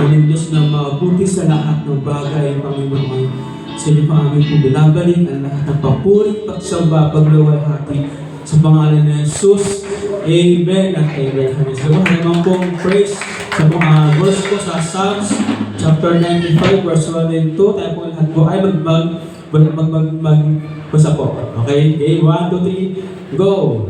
aming Diyos na mabuti sa lahat ng bagay, Panginoon. Sa inyo pa amin po binabalik ang lahat ng papuri, pagsamba, pagluwalhati sa pangalan ni Jesus. Amen at amen. Sabi naman pong praise sa mga verse ko sa Psalms chapter 95 verse 1 and 2. Tayo po lahat po ay magbasa po. Okay? 1, 2, 3, go!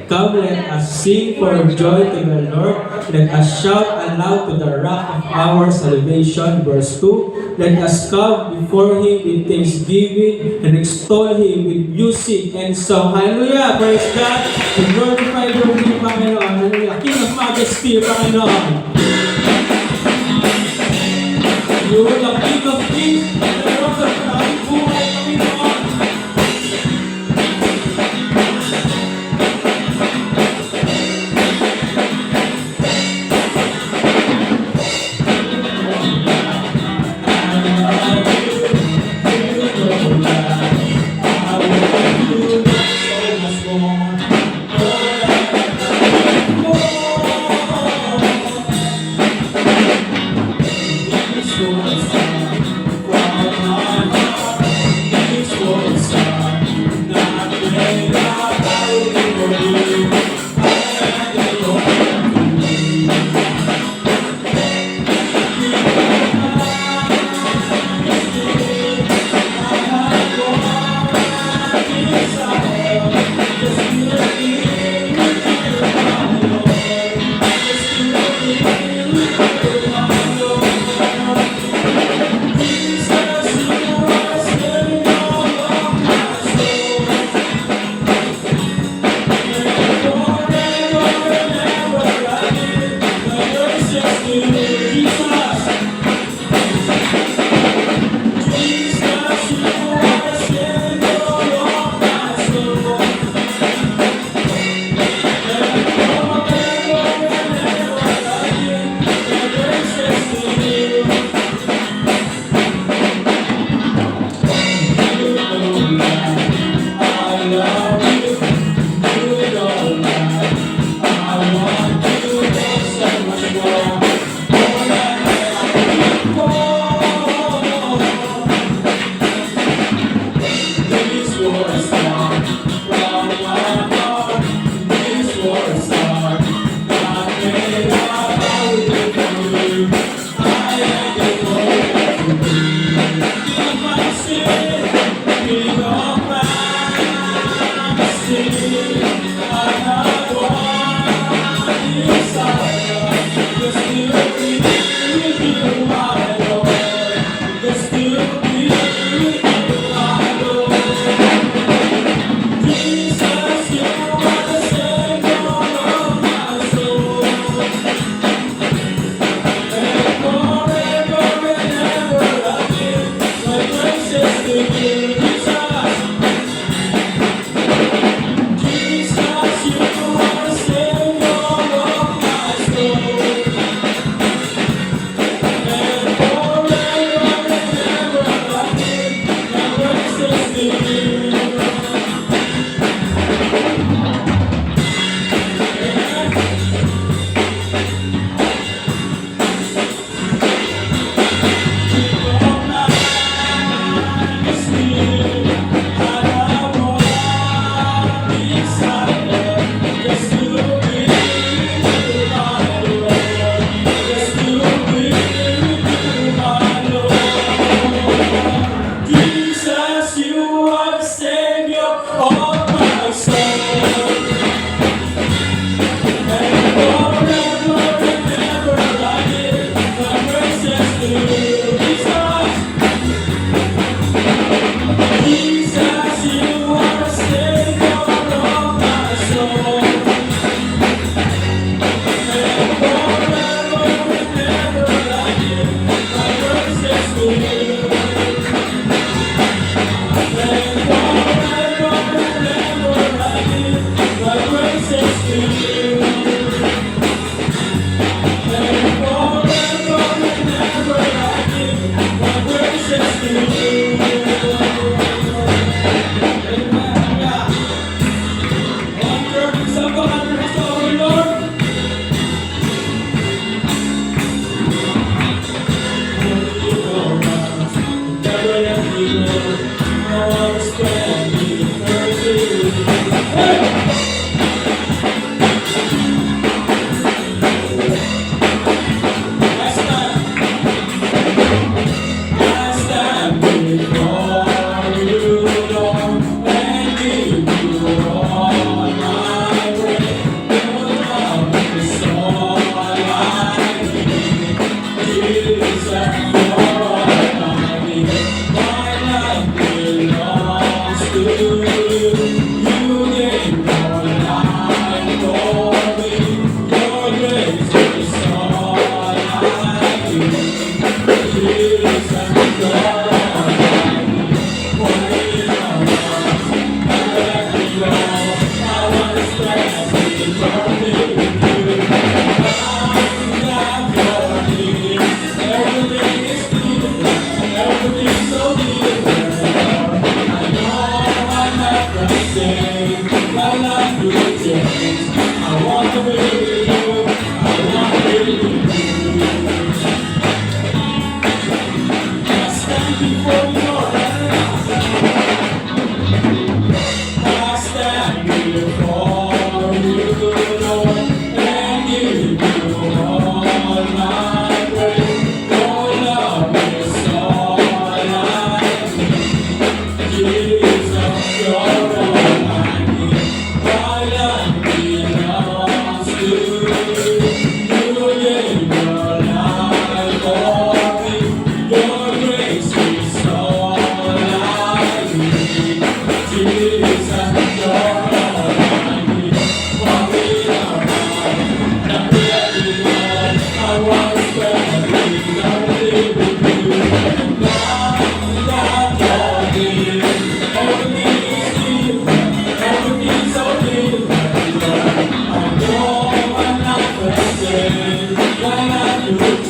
Come, let us sing for joy to the Lord. Let us shout aloud to the rock of our salvation. Verse 2, let us come before Him with thanksgiving and extol Him with music and song. Hallelujah! Praise God! We glorify your name, Panginoon. Hallelujah! King of Majesty, Panginoon. You are the King of Kings and the Lord of Kings. Buhay, Panginoon.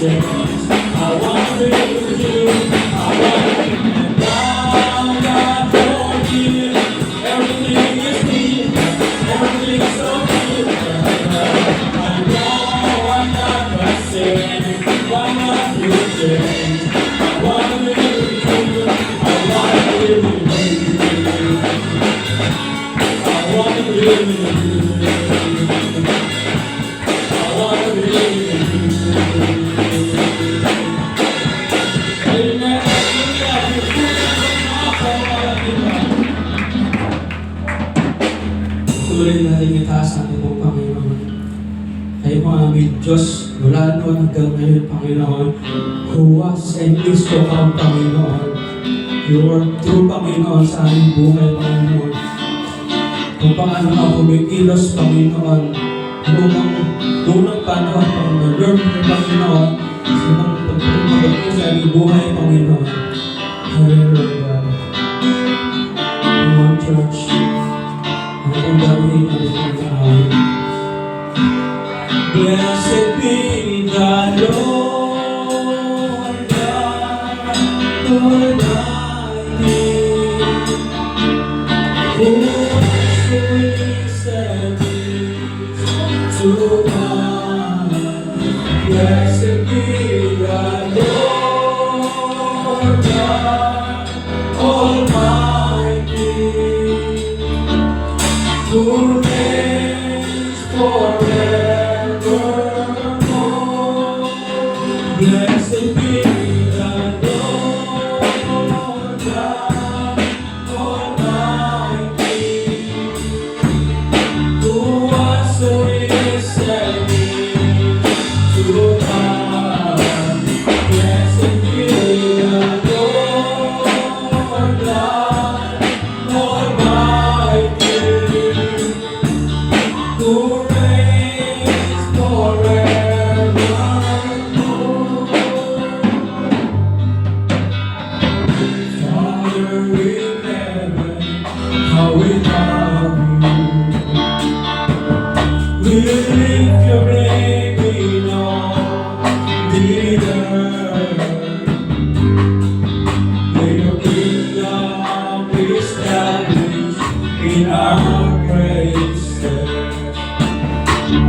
change. I want to be with you. I want to be and now God told me everything is me. Everything is so good. I know I'm not the same. Why not you change? I want to be with you. I want to be with you. I want to be with you. I want to be with you. Amen. Tuloy natin itaas ang ating pong Panginoon. Kayo po ang aming Diyos, mula noon hanggang ngayon, Panginoon, who was and is to come, Panginoon. You are true, Panginoon, sa aming buhay, Panginoon. Kung paano ako kumikilos, Panginoon, unang panahon, Panginoon, Panginoon, sa mga pagpapagpapagpapag sa aming buhay, Panginoon. Hallelujah. Lord Church, ano kong gawin, ano kong gawin? Blessed be the Lord God Almighty, who is and is to come. Blessed be the Lord God Almighty, who reigns forevermore. Blessed be the Lord God Almighty, who was, who is, and is to come. Blessed be the Lord God Almighty, who reigns forevermore. Father in heaven, how we love you. We lift your name in all the earth. May your kingdom be established in our praises.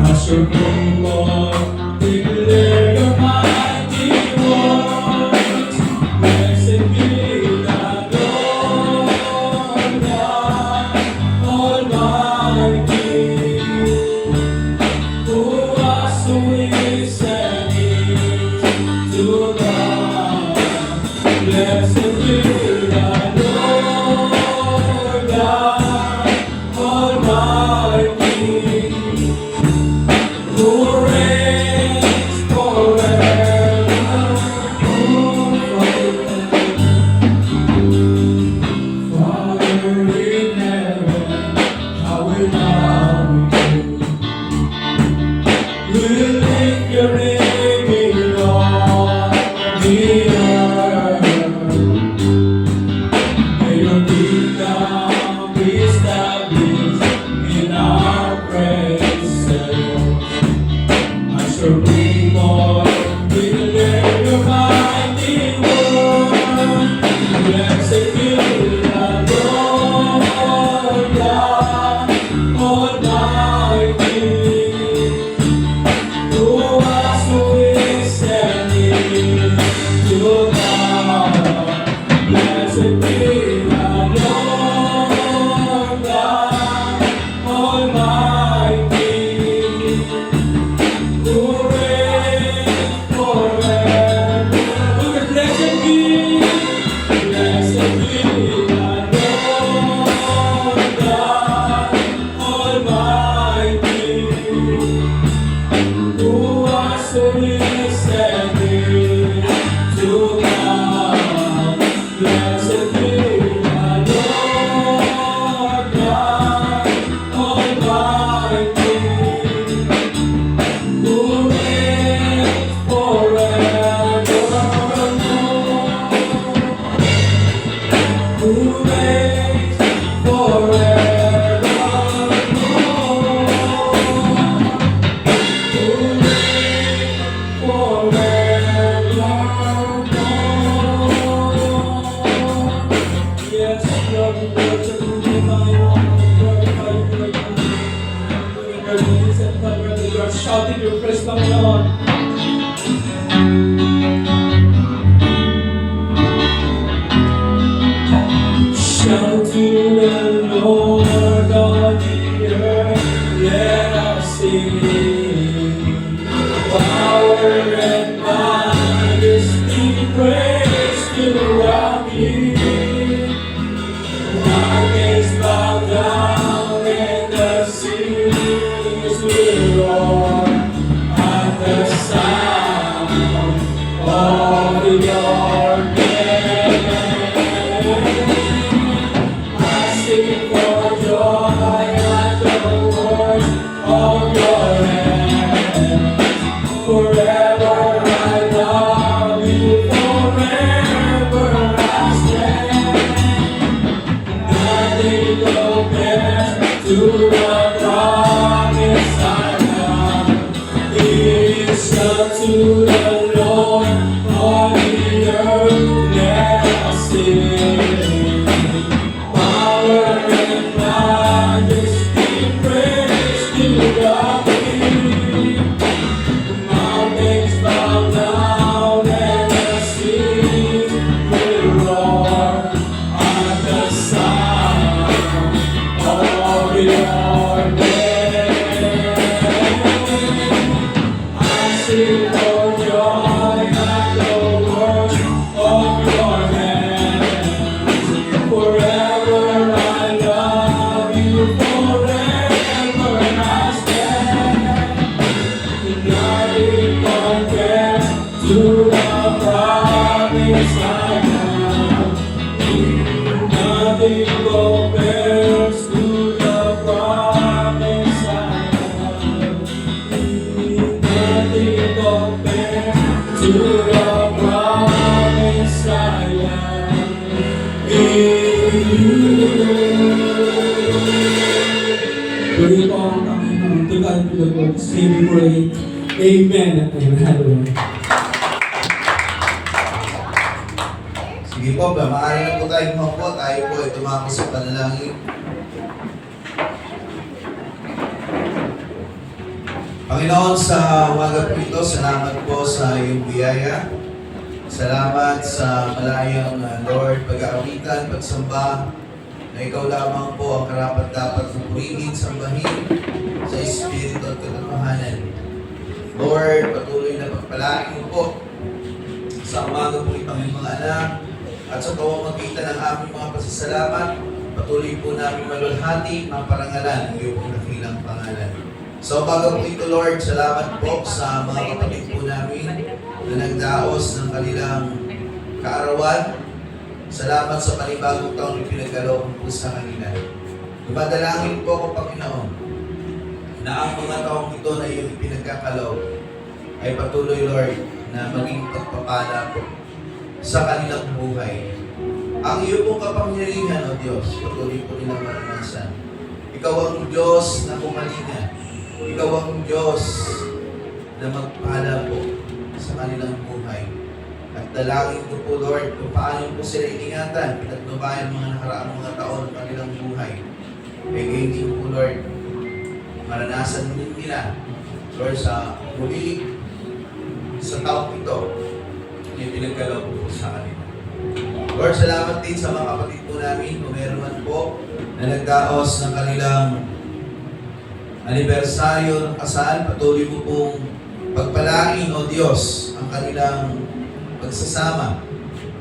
As your people declare your mighty works, blessed be the Lord God Almighty, who was, who is, and is to come. Blessed be the Lord God Almighty, who your praise, Panginoon. Shout to the Lord on the earth, let us sing. Power and majesty, praise to our King. Mountains bow down and the seas will roar at the sound of your name. I sing for joy at the words of your hands. Forever I love you, forever I stand. Nothing compares to the promise I have. It's up to the Lord on the earth, let us sing. Power and majesty, praise to the King. Mountains bow down and the seas will roar at the sound of your name. I sing for joy at the work of your hands. Forever I love you, forever I stand. Nothing compares to the promise I have. Nothing compares to the promise I have. Nothing compares to the promise I have in you. Puri po ang Panginoon. To God be the glory. Say we pray. Amen at amen. Hallelujah. Sige po ba, maaari na po tayo maupo. Tayo po ay tumako sa panalangin. Panginoon, sa umaga po ito, salamat po sa iyong biyaya. Salamat sa malayang Lord, pag-aawitan, pagsamba, na ikaw lamang po ang karapat-dapat purihin, sambahin sa Espiritu at katotohanan. Lord, patuloy na pagpalain mo po sa umaga po itong mga anak at sa pamamagitan ng aming mga pasasalamat, patuloy po namin malulhati, maparangalan ang iyong nakilang pangalan. Sa umaga po ito, Lord, salamat po sa mga kapatid po namin na nagdaos ng kanilang kaarawan. Salamat sa panibagong taon na pinagkaloob po sa kanila. Dumadalangin po ko, Panginoon, na ang mga taong ito na iyong pinagkakaloob ay patuloy, Lord, na maging pagpapala po sa kanilang buhay. Ang iyo pong kapangyarihan, O Diyos, patuloy po nilang maranasan. Ikaw ang Diyos na kumalinga. Ikaw ang Diyos na magpala po sa kanilang buhay. At dalangin ko po, Lord, kung paano po sila ingatan, pinagnubayan mga nakaraang mga taon ng kanilang buhay. Kaya ngayon din po, Lord, maranasan din nila, Lord, sa muli, sa taong ito, yung pinagkaloob po sa kanila. Lord, salamat din sa mga kapatid po namin, kung meron man po na nagdaos ng kanilang anibersaryo ng kasal, patuloy mo pong pagpalain, O Diyos, ang kanilang pagsasama.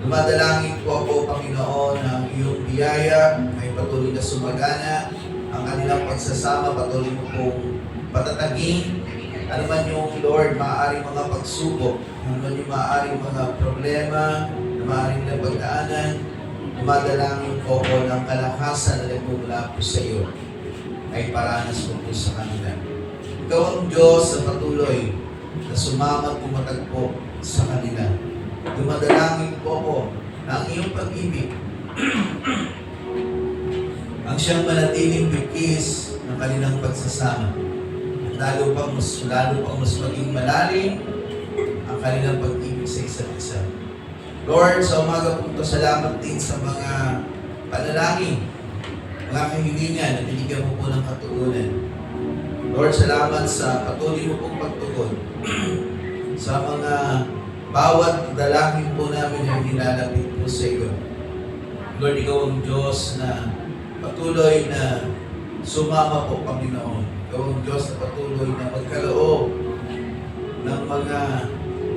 Dumadalangin po ako, Panginoon, na ang iyong biyaya ay patuloy na sumagana, ang kanilang pagsasama, patuloy mo pong patatagin, ano man yung, Lord, maaaring mga pagsubok, ano man yung maaaring mga problema, na maaaring na pagdaanan, dumadalangin po ako ng kalakasan na nagmumula po sa iyo, ay paranas mo po sa kanila. Ikaw ang Diyos na patuloy na sumamat pumatagpo sa kanila. Dumadalangin po ako na ang iyong pag-ibig ang siyang manatiling bigkis ng kanilang pagsasama. At lalo pang mas maging malalim ang kanilang pag-ibig sa isa't isa. Lord, sa umaga po ito, salamat din sa mga panalangin, mga kahilingan na binigyan mo po ng katuunan. Lord, salamat sa patuloy mo pong pagtugon sa mga bawat dalangin po namin na nilalapit po sa iyo. Lord, ikaw ang Diyos na patuloy na sumama po, Panginoon. Ikaw ang Diyos na patuloy na magkaloob ng mga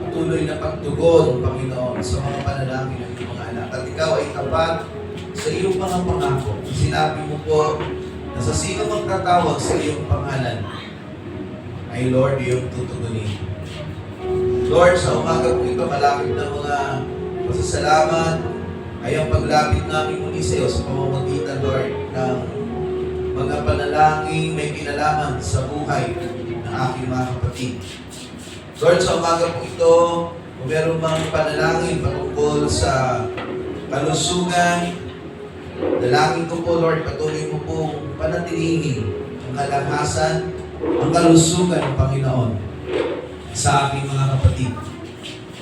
patuloy na pagtugon, Panginoon, sa mga panalangin ng iyong mga anak. At ikaw ay tapat sa iyong mga pangako. Sinabi mo po na sa sino magtatawag sa iyong pangalan ay Lord, iyong tutugunin. Lord, sa umaga po ito, malapit na mga pasasalamat ay ang paglapit namin muli sa iyo sa pamamagitan, Lord, ng mga panalangin may kinalaman sa buhay ng aking mga kapatid. Lord, sa umaga po ito, kung meron mang panalangin patungkol sa kalusugan, dalangin ko po, Lord, patuloy mo pong panatilihin ang kalakasan, ang kalusugan ng Panginoon sa aking mga kapatid.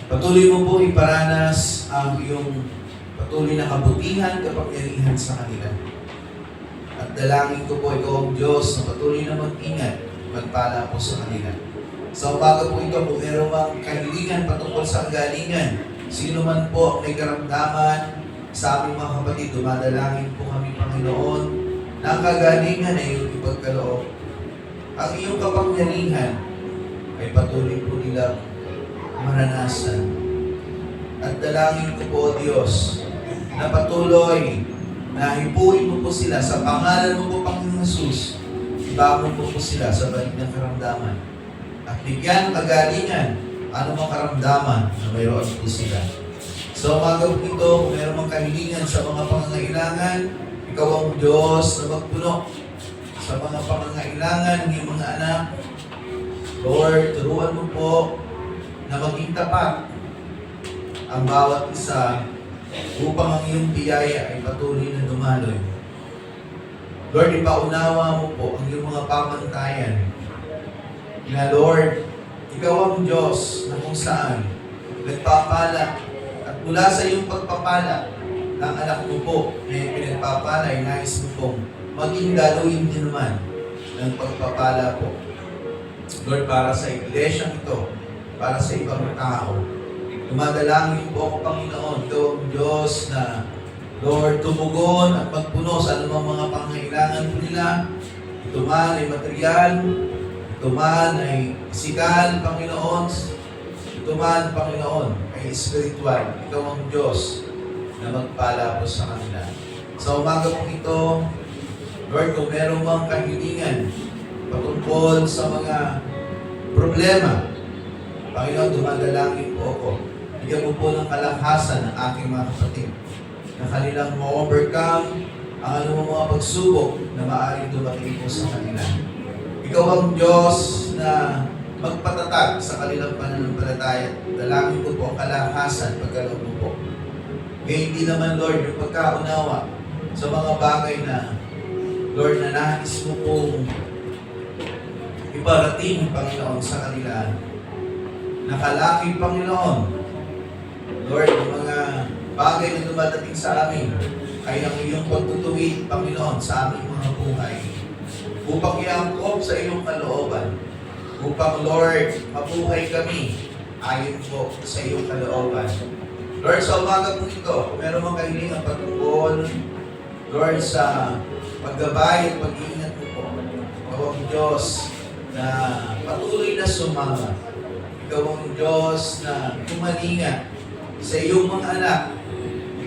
Patuloy mo po iparanas ang iyong patuloy na kabutihan, kapangyarihan sa kanila. At dalangin ko po, ikaw ang Diyos na patuloy na mag-ingat, magpala po sa kanila. Sa umaga po ito, kung meron mang kahilingan patungkol sa kagalingan, sino man po may karamdaman sa aming mga kapatid, dumadalangin po kami, Panginoon, na ang kagalingan ay iyong ipagkaloob. Ang iyong kapangyarihan ay patuloy po nilang maranasan. At dalangin ko po, Diyos, na patuloy na hipuin mo po sila sa pangalan mo po, Panginoon Jesus. Ibangon mo po sila sa balik ng karamdaman. At bigyan ng kagalingan, anumang karamdaman na mayroon po sila. So, umaga po ito, kung mayroon mang kahilingan sa mga pangangailangan, ikaw ang Diyos na magpuno sa mga pangangailangan ng iyong mga anak. Lord, turuan mo po na maging tapat ang bawat isa upang ang iyong biyaya ay patuloy na dumaloy. Lord, ipaunawa mo po ang iyong mga pamantayan na Lord, ikaw ang Diyos na kung saan nagpapala at mula sa iyong pagpapala ng anak mo po na pinagpapala ay nais mo pong maging daluyin din naman ng pagpapala po. Lord, para sa iglesia ito, para sa ibang tao, dumadalangin po ako, Panginoon, ito ang Diyos na Lord, tumugon at magpuno sa anumang mga pangangailangan po nila. Ito man ay material, ito man ay pisikal, Panginoon. Ito man, Panginoon, ay spiritual. Ikaw ang Diyos na magpala po sa kanila. Sa umaga po ito, Lord, kung meron mang kahilingan patungkol sa mga problema, Panginoon, dumadalangin po ako. Bigyan mo po ng kalakasan ng aking mga kapatid na kanilang ma-overcome ang anumang mga pagsubok na maaaring dumating po sa kanila. Ikaw ang Diyos na magpatatag sa kanilang pananampalataya. Dalangin ko po ang kalakasan pagkaloob mo po. Ngayon hindi naman, Lord, yung pagkaunawa sa mga bagay na, Lord, na nais mo pong iparating, Panginoon, sa kanila. Nakalaki, Panginoon, Lord, yung mga bagay na dumadating sa amin ay ang iyong pagtutuwid, Panginoon, sa aming mga buhay. Upang iangkop sa iyong kalooban. Upang, Lord, mabuhay kami ayon po sa iyong kalooban. Lord, sa umaga po ito, kung meron mga kahilingan patungkol, Lord, sa paggabay at pag-iingat mo po. Ikaw ang Diyos na patuloy na sumama. Ikaw ang Diyos na kumalinga sa iyong mga anak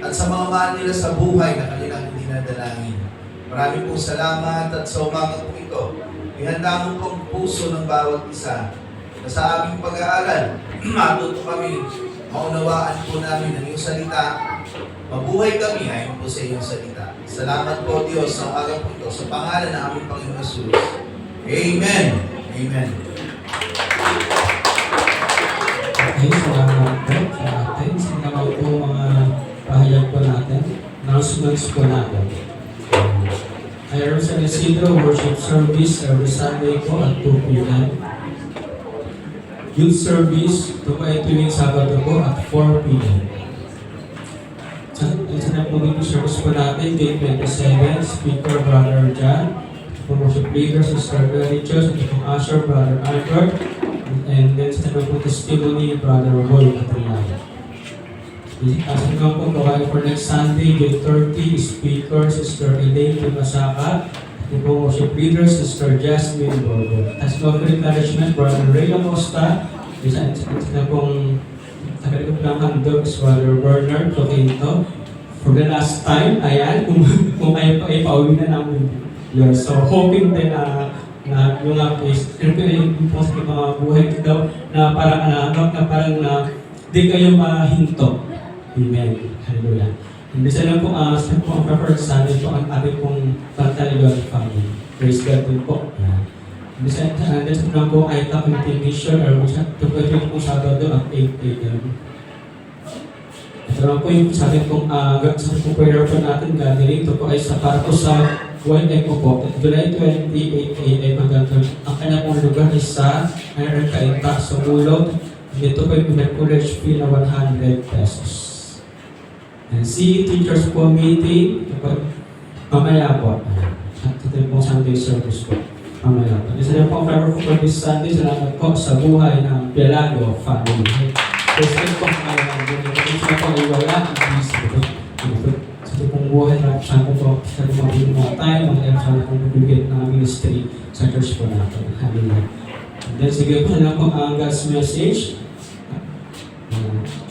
at sa mga mahal nila sa buhay na kanilang dinadalangin. Maraming pong salamat at sa umaga po ito, ihanda mo pong puso ng bawat isa na sa aming pag-aaral, matuto kami, maunawaan po namin ang iyong salita, mabuhay kami ayon po sa iyong salita. Salamat po, Diyos, sa umaga po ito, sa pangalan ng aming Panginoon Jesus. Amen. Amen. Okay, salamat po sa atin. Salamat po mga pahayag po natin. Announcements po natin. Mayroon sa Isidro Worship Service every Sunday po at 2 p.m. Youth Service tuwing Sabado po at 4 p.m. Sa Napulitin Service po natin, Day 27, Speaker Brother John, pong worship leader, Sister Religious, ito pong usher, Brother Albert, and then sa tanong pong testimony, Brother Boy Catriano. As ito po gawain for next Sunday, June 30, speaker, Sister Elaine Timasaka, ito pong worship leader, Sister Jasmine Borgo. As well for encouragement, Brother Ray Acosta, isa pong tagalikot ng handog, Brother Bernard Toquinto. For the last time, ayan, kung kayo pa ipauwi na namin yun. So, hoping din na yung nga place, yung po sa mga buhay ko daw, na parang di kayo mahinto. Amen. Hallelujah. Hindi sa lang po, sa po ang preferred sa amin po, ang ating pong Pantaligon family. Praise God din po. Hindi sa lang po, ay communication or tupagin po Sabado at 8 a.m. Ito lang po yung sabi pong sa prayer po natin gathering. Ito po ay para po sa YM po. July 28 a.m. hanggang ang kanya pong lugar is sa Iron Kainta sa Mulog. Dito po yung College fee na 100 pesos. And see teachers po meeting. Ito po, mamaya po. Ito po Sunday service po. Mamaya po. Isa na po ang prayer po for this Sunday. Salamat po sa buhay ng Pielago family. President po ang kailangan po. Ito po ay wala ang peace po. Sa ito pong buhay na saan po po sa mga tayo, mga saan po bibigyan ng ministry sa church po natin. Hallelujah. And then sige po na po ang God's message.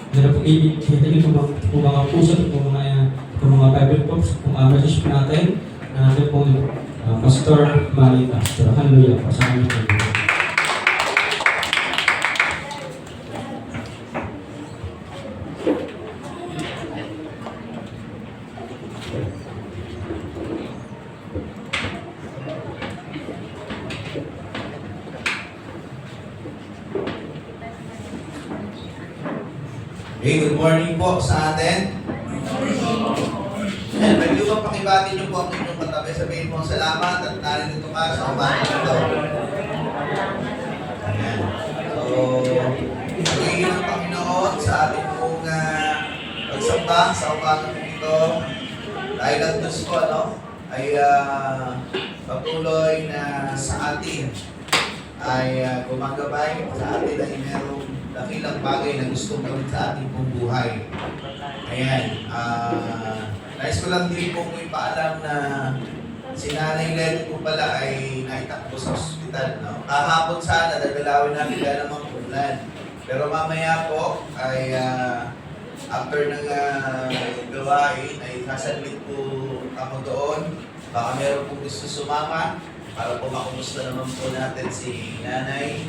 Dahil po itigil po mga puso, po mga Bible po, po message po natin, na natin po Pastor Manny Castro. Hallelujah po sa amin po. Okay, good morning po sa atin. Ayan, pwede ba pakibati niyo po ang inyong katabi? Sabihin mo salamat at narito ka sa umaga ito. Ayan. So, pagiging ng Panginoon sa ating pong pagsamba sa umaga ito. Dahil ang Diyos ko, ay patuloy na sa atin ay gumagabay sa atin ay merong dakilang bagay na gustong gawin sa ating pong buhay. Ayan. Nais ko lang din po ipaalam na si Nanay Lenny po pala ay naitakbo sa ospital. No? Kahapon sana, dadalawin natin kaya namang ulan. Pero mamaya po ay after ng gawain ay sasadlit po ako doon. Baka meron pong gusto sumama para po makumusta naman po natin si Nanay.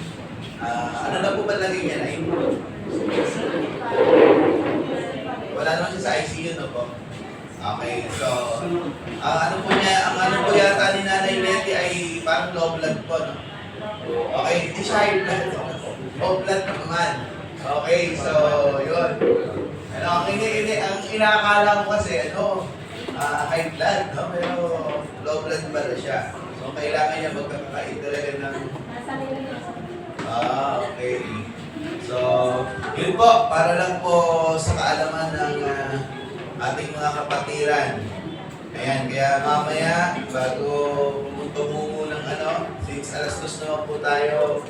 Ano na po ba lagay niya, Nay? Wala naman siya sa ICU, no po? Okay, so, ang ano po yata ni Nanay Letty ay parang low blood po, no? Okay, hindi siya high blood. Low blood naman. Okay, so, yun. Ang inaakala ko kasi, high blood, no? Pero low blood pala siya. So, kailangan niya magkakain talaga ng... okay. So, yun po, para lang po sa kaalaman ng ating mga kapatiran. Ayan, kaya mamaya, bago tumumo ng since alas 2 naman po tayo,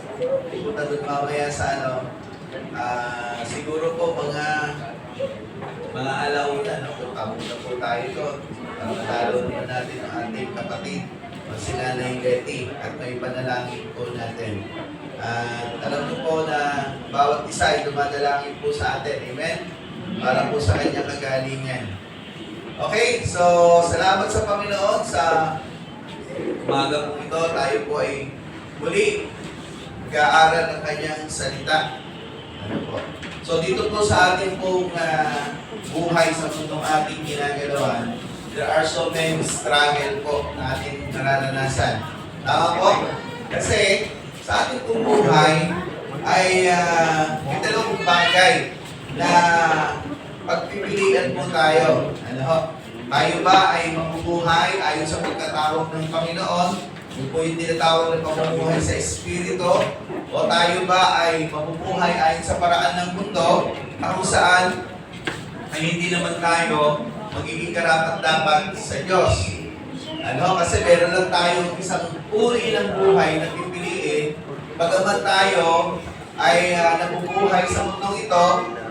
pupunta doon mamaya sa siguro po mga alauna, kapunta po tayo doon. Para matalo naman natin ang ating kapatid, si Nanay Letty, at may panalangin po natin. Alam niyo po na bawat isa ay dumadalangin po sa atin. Amen? Para po sa kanyang kagalingan. Okay, so salamat sa Panginoon sa umaga po ito. Tayo po ay muli mag-aaral ng kanyang salita. So dito po sa ating pong buhay sa mundong ating ginagalawan, there are so many struggle po na ating nararanasan. Tama po? Kasi sa ating pong buhay ay may dalawang bagay na pagpipilian po tayo. Tayo ba ay mabubuhay ayon sa pagkatawag ng Panginoon? Yung po yung tinatawag na pamumuhay sa Espiritu? O tayo ba ay mabubuhay ayon sa paraan ng mundo kung saan ay hindi naman tayo magiging karapat-dapat sa Diyos? Kasi meron lang tayong isang uri ng buhay na pipiliin. Bagaman tayo ay nabubuhay sa mundong ito,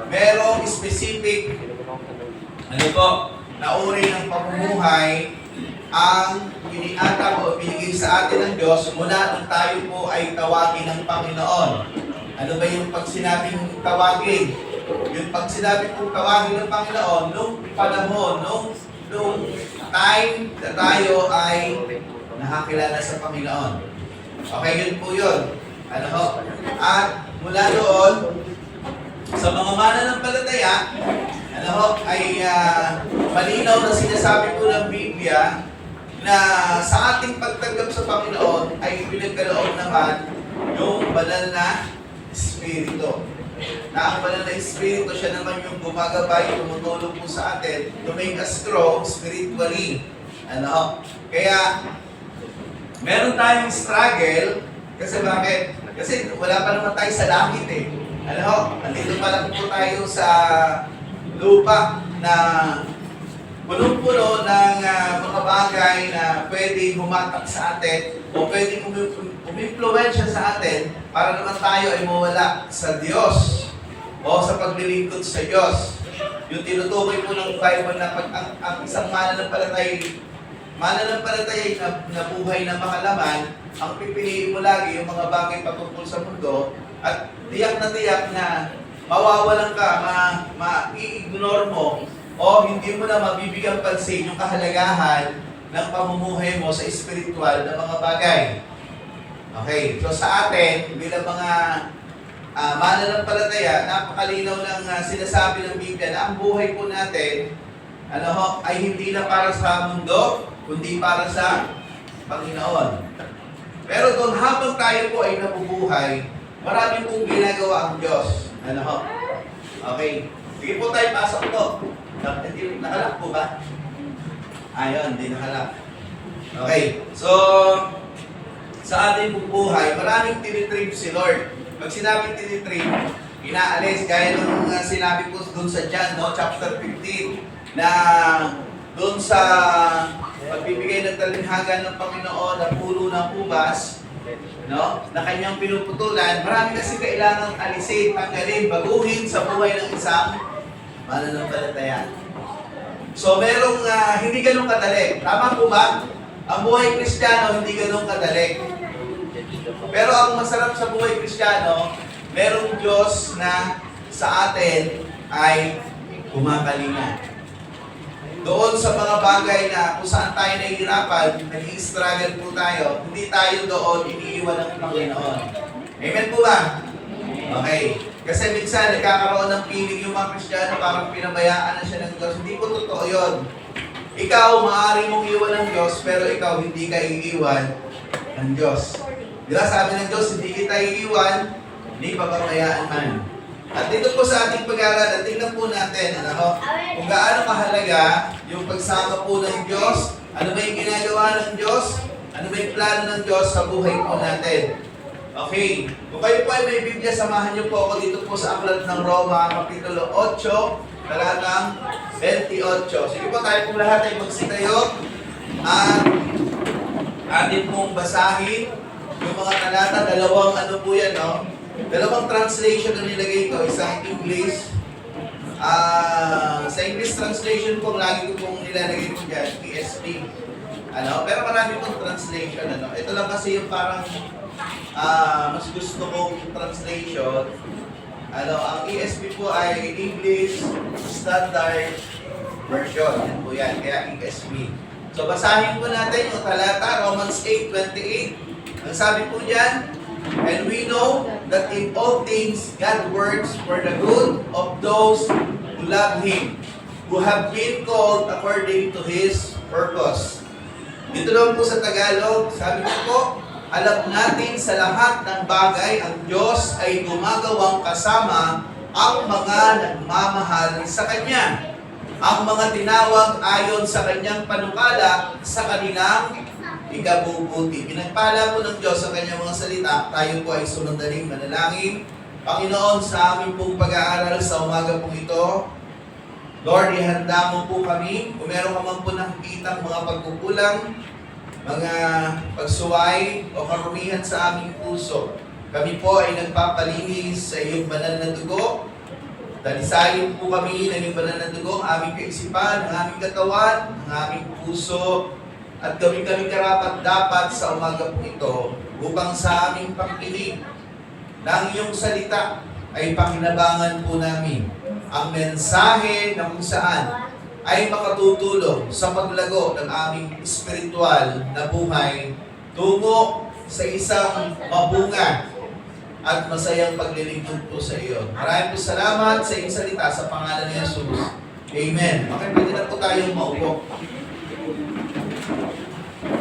merong specific na uri ng pamumuhay ang iniatap o binigay sa atin ng Diyos mula nung tayo po ay tawagin ng Panginoon. Ano ba yung pag sinabing tawagin? Yung pag sinabi kong tawagin ng Panginoon, nung panahon, nung time na tayo ay nakakilala sa Panginoon. Okay, yun po yun. At mula doon, sa mga mananampalataya, ay malinaw na sinasabi po ng Biblia na sa ating pagtanggap sa Panginoon ay pinagkaloob naman yung banal na Espiritu. Na ang banal na Espiritu, siya naman yung gumagabay, tumutulong po sa atin to make us grow spiritually. Kaya, meron tayong struggle, kasi bakit? Kasi wala pa naman tayo sa langit eh. Nandito pa lang po tayo sa lupa na punong-puno ng mga bagay na pwedeng humatak sa atin o pwedeng umimpluwensya sa atin para naman tayo ay mawala sa Diyos o sa paglilingkod sa Diyos. Yung tinutukoy po ng Bible na pag ang isang mananampalatay na buhay na makalaman, ang pipiliin mo lagi yung mga bagay patungkol sa mundo at tiyak na mawawalan ka, i-ignore mo o hindi mo na mabibigyan pansin yung kahalagahan ng pamumuhay mo sa espiritual na mga bagay. Okay, so sa atin, bilang mga mananampalataya, napakalinaw ng sinasabi ng Biblia na ang buhay po natin ay hindi na para sa mundo, kundi para sa Panginoon. Pero doon habang tayo po ay nabubuhay, marami pong ginagawa ang Diyos. Okay. Sige po tayo, pasok po. Nakalak po ba? Ayun, hindi nakalak. Okay. So, sa ating bubuhay, maraming tinitrim si Lord. Pag sinabing tinitrim, inaalis. Gaya ng sinabi po doon sa John, chapter 15, na doon sa pagbibigay ng talinghaga ng Panginoon na pulo ng ubas, na kanyang pinuputulan, marami kasi kailangang alisin, tanggalin, baguhin sa buhay ng isang mananampalataya. So merong hindi ganun kadali. Tama po ba? Ang buhay Kristiyano hindi ganun kadali. Pero ang masarap sa buhay Kristiyano, merong Diyos na sa atin ay kumakalinga. Doon sa mga bagay na kung saan tayo nahihirapan, nag-i-struggle po tayo, hindi tayo doon iniiwan ng Panginoon. Amen po ba? Okay. Kasi minsan nagkakaroon ng feeling yung mga Kristiyano parang pinabayaan na siya ng Diyos. Hindi po totoo yun. Ikaw, maaari mong iwan ng Diyos, pero ikaw hindi ka iiwan ng Diyos. Di ba sabi ng Diyos, hindi kita iiwan, hindi pababayaan man. At dito po sa ating pag-aaral, tingnan po natin kung gaano kahalaga yung pagsama po ng Diyos, ano ba yung ginagawa ng Diyos, ano ba yung plano ng Diyos sa buhay po natin. Okay, kung kayo po ay may Biblia, samahan niyo po ako dito po sa aklat ng Roma, Kapitulo 8, talatang 28. Sige po, tayo po lahat ay magsitayo at atin pong basahin yung mga talata, dalawang po yan, dalawang translation na nilagay ito, isang English. Sa English translation po, lagi ko pong nilalagay po dyan, ESV. Pero marami pong translation. Ito lang kasi yung parang mas gusto kong translation. Ang ESV po ay English Standard Version. Yan po yan, kaya ESV. So basahin po natin yung talata, Romans 8:28. Ang sabi po dyan, and we know that in all things God works for the good of those who love Him, who have been called according to His purpose. Dito naman po sa Tagalog, sabi ko po, alam natin sa lahat ng bagay ang Diyos ay gumagawang kasama ang mga nagmamahal sa Kanya. Ang mga tinawag ayon sa Kanyang panukala sa kanilang ikabubuti. Pinagpala po ng Diyos sa Kanyang mga salita, tayo po ay sunundaling manalangin. Panginoon, sa aming pong pag-aaral sa umaga pong ito, Lord, ihanda mo po kami. Kung meron ka man po nakikitang mga pagkukulang, mga pagsuway o karumihan sa aming puso. Kami po ay nagpapalinis sa iyong banal na dugo. Dalisayin po kami ng iyong banal na dugo, ang aming kaisipan, ang aming katawan, ang aming puso, at gawin kami karapat-dapat sa umaga po ito upang sa aming pagkinig ng iyong salita ay pakinabangan po namin ang mensahe na kung saan ay makatutulong sa paglago ng aming espiritual na buhay tungo sa isang mabunga at masayang paglilingkod po sa iyo. Maraming po salamat sa iyong salita sa pangalan ni Jesus. Amen. Okay, pwede na po tayong maupo.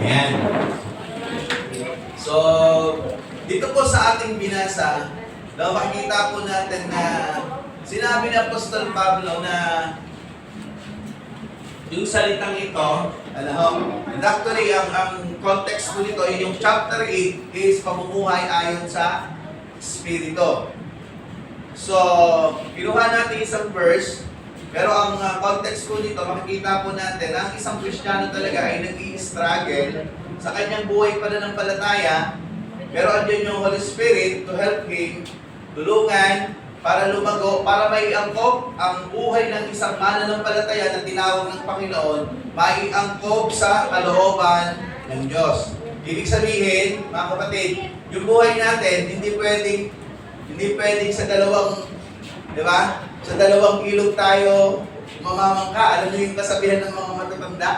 Ayan. So, dito po sa ating binasa, makikita po natin na sinabi ni Apostol Pablo na yung salitang ito, actually, ang context po nito, yung chapter 8 is pamumuhay ayon sa Espiritu. So, kinuha natin isang verse, pero ang context po nito, makikita po natin, ang isang Kristiyano talaga ay nag-i-struggle sa kanyang buhay pananampalataya, pero andyan yung Holy Spirit to help him, tulungan, para lumago, para maiangkop ang buhay ng isang mananampalataya na tinawag ng Panginoon, maiangkop sa kalooban ng Diyos. Ibig sabihin, mga kapatid, yung buhay natin, hindi pwedeng sa dalawang, di ba? Sa dalawang ilog tayo mamamangka. Alam niyo yung kasabihan ng mga matatanda?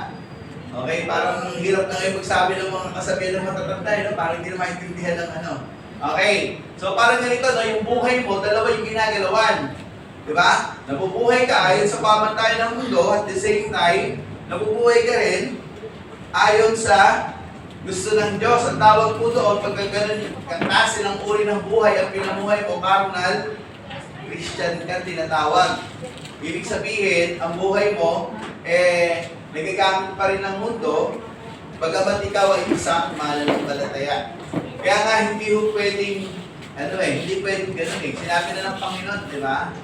Okay, parang hirap na ngayon magsabi ng mga kasabihan ng matatanda, parang hindi na maintindihan ng ano. Okay, so parang ganito, no, yung buhay mo, dalawa yung ginagalawan. Di ba? Nabubuhay ka ayon sa pamantayan ng mundo, at the same time, nabubuhay ka rin ayon sa gusto ng Diyos. Ang tawag po doon, pagka ganun yung klase ng uri ng buhay ang pinamuhay mo, carnal, Christian ka tinatawag. Ibig sabihin, ang buhay mo, nagagamit pa rin ng mundo, bagamat ikaw ay isang mananampalataya. Kaya nga, hindi ho pwedeng, hindi pwedeng ganun eh. Sinabi na ng Panginoon, di ba?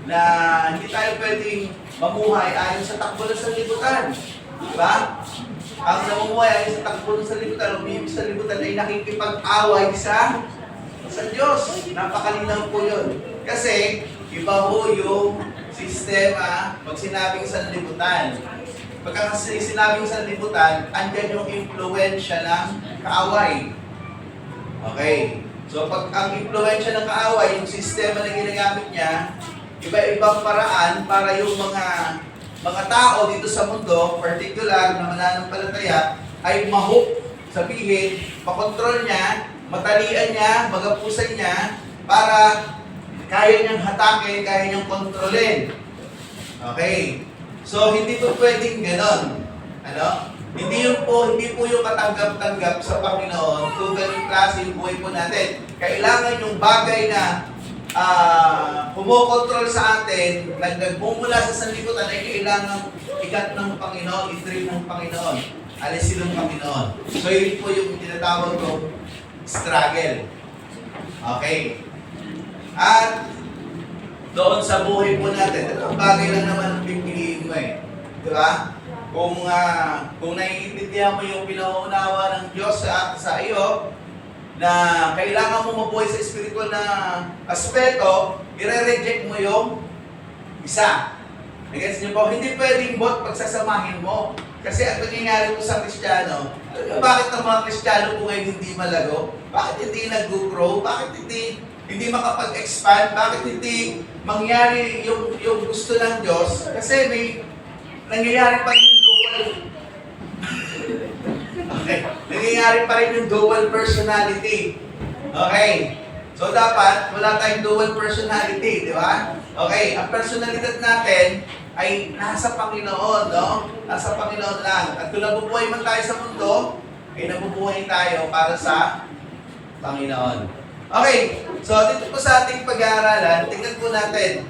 Na hindi tayo pwedeng mamuhay ayon sa takbo ng sanlibutan. Di ba? Ang namumuhay ayon sa takbo ng sanlibutan, umibig sa libutan ay nakikipag-away sa Diyos. Napakalinaw po yun. Kasi, iba ho yung sistema pag sinabing sanlibutan. Pagka sinabing sanlibutan, andyan yung impluensya ng kaaway. Okay. So pag ang impluensya ng kaaway, yung sistema na ginagamit niya, iba-ibang paraan para yung mga tao dito sa mundo, particular na mananampalataya, ay mahook, sabihin, makontrol niya, matalian niya, magapusan niya, para kaya niyang hatakin, kaya niyang kontrolin. Okay. So hindi po pwedeng ganon. Hindi po yung katanggap-tanggap sa Panginoon kung ganun klase yung buhay po natin. Kailangan yung bagay na kumokontrol sa atin, nagmumula sa sanlibutan ay kailangan ikat ng Panginoon, i-trip ng Panginoon, alisin ng Panginoon. So yun po yung tinatawag ko struggle. Okay. At doon sa buhay po natin, ito bagay lang naman ang pipiliin mo eh. Di ba? Kung naiintindihan mo yung pinauunawa ng Diyos sa iyo, na kailangan mo mabuhay sa spiritual na aspeto, i-reject mo yung isa. Nagets niyo po? Hindi pwedeng bot pagsasamahin mo. Kasi ang nangyayari po sa Kristiyano, bakit ang mga Kristiyano po ngayon hindi malago? Bakit hindi nag-grow? Bakit hindi makapag-expand? Bakit hindi mangyari yung gusto ng Diyos? Kasi may nangyayari pa rin yung dual. Okay. Nangyayari pa rin yung dual personality. Okay. So dapat wala tayong dual personality, di ba? Okay. Ang personalidad natin ay nasa Panginoon, no? Nasa Panginoon lang. At kung nabubuhay man tayo sa mundo, ay nabubuhay tayo para sa Panginoon. Okay. So dito po sa ating pag-aaralan, tingnan po natin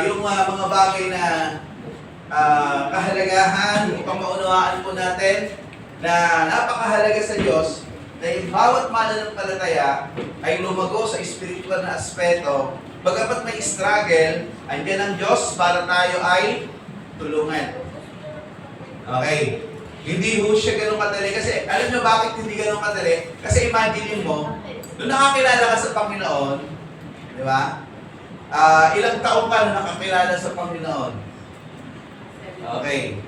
yung mga bagay na kahalagahan upang maunawaan po natin na napakahalaga sa Diyos na yung bawat mananampalataya ay lumago sa spiritual na aspeto. Bagamat may struggle, andyan ang Diyos para tayo ay tulungan. Okay. Hindi ho siya ganun kadali. Kasi alam nyo bakit hindi ganun kadali? Kasi imagine mo, nung nakakilala ka sa Panginoon, di ba? Ilang taon ka na nakakilala sa Panginoon? Okay.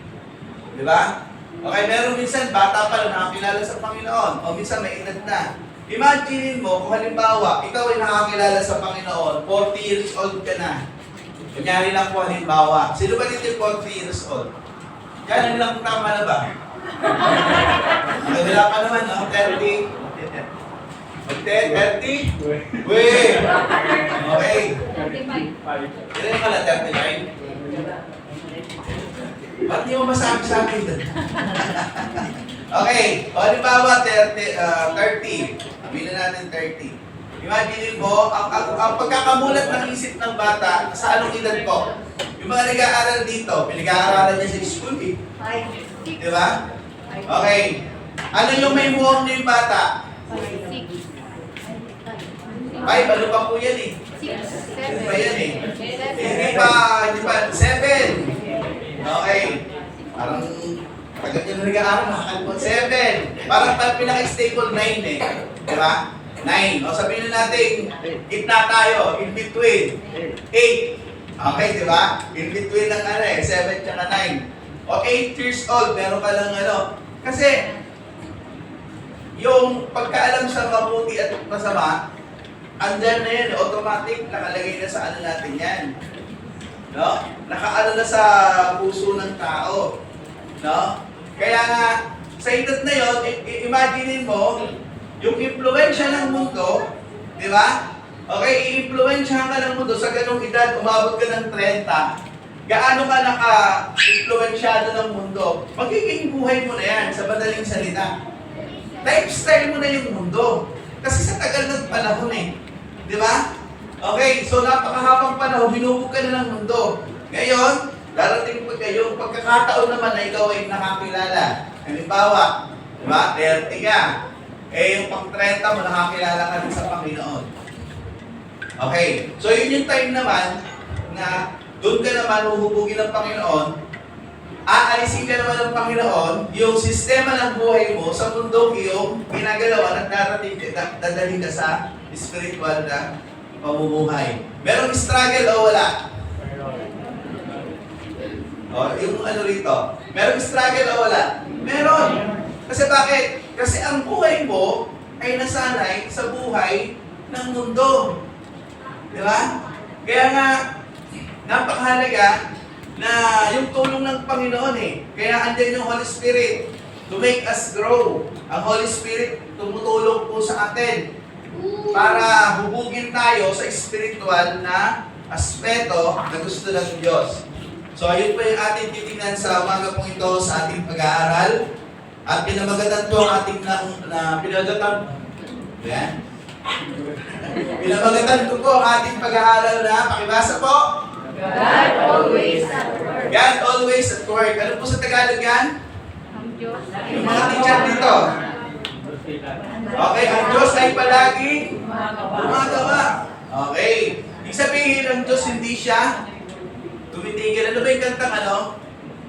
Di ba? Okay, meron minsan bata pa lang nakakilala sa Panginoon o minsan may edad na. Imagine mo kung halimbawa, ikaw ay nakakilala sa Panginoon, 40 years old ka na. Kunyari lang po halimbawa. Sino ba dito yung 40 years old? Yan, lang tama na ba? Wala pa naman, no? 30? 30? Wait! Okay. 35. Ilan ka na, 35? Ba't di mo masabi sa akin doon? Okay. O, halimbawa, 30. Aminin natin 30. Imagine mo, ang pagkakamulat ng isip ng bata, sa anong edad po? Yung mga nag-aaral dito, pinag-aaralan niya sa school eh. Di ba? Okay. Ano yung may muwang na yung bata? 5, ano pa po yan eh? 6, Ano pa yan eh? 7. Hindi pa, 7. Okay. Parang, pagkat yung nag-aaral, nakakalimutan. 7. Parang pinaka-stable 9 eh. Di ba? 9. O sabihin na natin, gitna tayo, in between. 8. Okay, di ba? In between ng 7 tsaka 9. O 8 years old, meron ka lang Kasi, yung pagkaalam sa mabuti at masama, andyan na yan, automatic, nakalagay na sa natin yan. No? Nakaano na sa puso ng tao. No? Kaya nga, sa edad na yun, imagine mo, yung impluensya ng mundo, di ba? Okay, i-impluensyahan ka ng mundo sa ganung edad, umabot ka ng 30, gaano ka naka-impluensyado ng mundo, magiging buhay mo na yan, sa madaling salita. Lifestyle mo na yung mundo. Kasi sa tagal ng panahon eh. Di ba? Okay, so napakahabang panahon, hinubog ka na ng mundo. Ngayon, darating pa kayo, pagkakataon naman na ikaw ay nakakilala. Halimbawa, di ba? 30 ka. Yung pang 30 mo, nakakilala ka rin sa Panginoon. Okay, so yun yung time naman na doon ka naman huhubugin ng Panginoon, aalisin ka naman ng Panginoon, yung sistema ng buhay mo sa mundong iyong ginagalawan at dadalhin ka sa spiritual na pamumuhay. Merong struggle o wala? O, yung rito. Merong struggle o wala? Meron. Kasi bakit? Kasi ang buhay mo ay nasanay sa buhay ng mundo. Di ba? Kaya nga, napakahalaga na yung tulong ng Panginoon eh. Kaya andyan yung Holy Spirit to make us grow. Ang Holy Spirit tumutulong po sa atin para hubugin tayo sa spiritual na aspeto na gusto ng Diyos. So, ayun po yung ating titingnan sa umaga pong ito sa ating pag-aaral. At pinamagatan po ang ating pinamagatan ko po ang ating pag-aaral na pakibasa po. God always at work. God always at work. Ano po sa Tagalog yan? Ang Diyos ay Yung mga teacher dito. Okay, ang Diyos ay palaging gumagawa. Okay. Ibig sabihin, ang Diyos hindi siya tumitigil. Ano ba yung kantang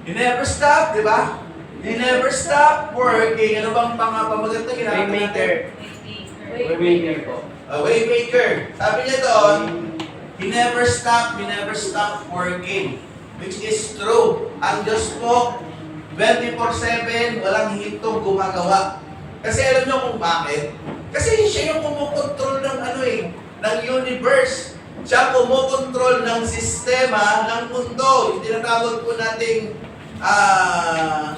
You never stop, di ba? You never stop working. Ano bang pamagat na ginagawa natin? Waymaker po. Waymaker. Sabi niya doon, He never stop working. Which is true. Ang Diyos po, 24/7, walang hintong gumagawa. Kasi alam niyo kung bakit? Kasi siya yung kumukontrol ng ng universe. Siya kumukontrol ng sistema ng mundo. Yung tinatawag po nating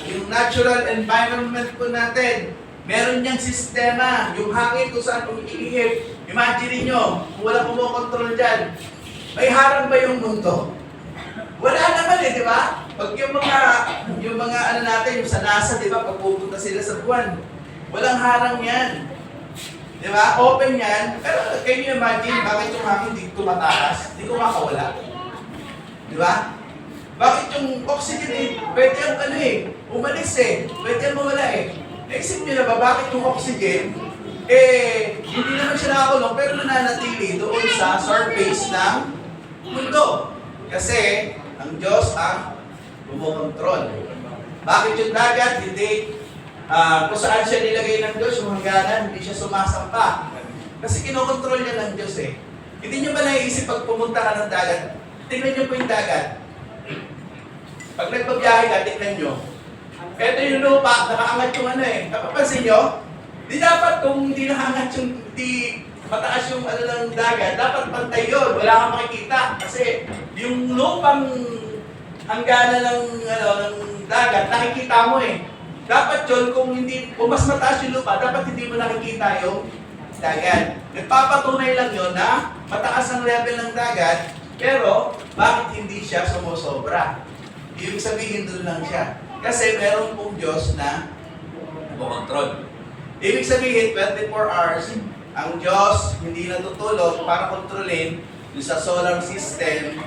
yung natural environment po natin. Meron niyang sistema. Yung hangin kung saan umiihip. Imagine niyo, kung wala kumukontrol dyan, may harang ba yung mundo? Wala naman di ba? Pag yung mga natin, yung sa NASA, di ba, pag pupunta sila sa buwan, walang harang yan. Di ba? Open yan. Pero can you imagine, bakit yung hangin di tumatakas? Di ko makawala. Di ba? Bakit yung oxygen pwede yung umalis pwede yung mawala Naisip nyo na ba, bakit yung oxygen, hindi naman siya nakakulong, pero nananatili doon sa surface ng mundo. Kasi, ang Diyos ang kumukontrol. Bakit yung dagat? Hindi kung saan siya nilagay ng Diyos, yung hangganan, hindi siya sumasampa. Kasi kinokontrol niya ng Diyos eh. Hindi niyo ba naiisip pag pumunta ka ng dagat? Tingnan niyo po yung dagat. Pag nagpabiyahe ka, tingnan niyo. Ito yung lupa, nakaangat yung ano eh. Napapansin niyo? Di dapat kung hindi nakaangat yung, di mataas yung ano ng dagat, dapat pantay yun. Wala kang makikita. Kasi yung lupang hangganan ng dagat, nakikita mo eh. Dapat yun, kung mas mataas yung lupa, dapat hindi mo nakikita yung dagat. Nagpapatunay lang yun na mataas ang level ng dagat, pero bakit hindi siya sumusobra? Ibig sabihin doon lang siya. Kasi meron pong Diyos na nagkokontrol. Ibig sabihin, 24 hours, ang Diyos hindi natutulog para kontrolin yung sa solar system,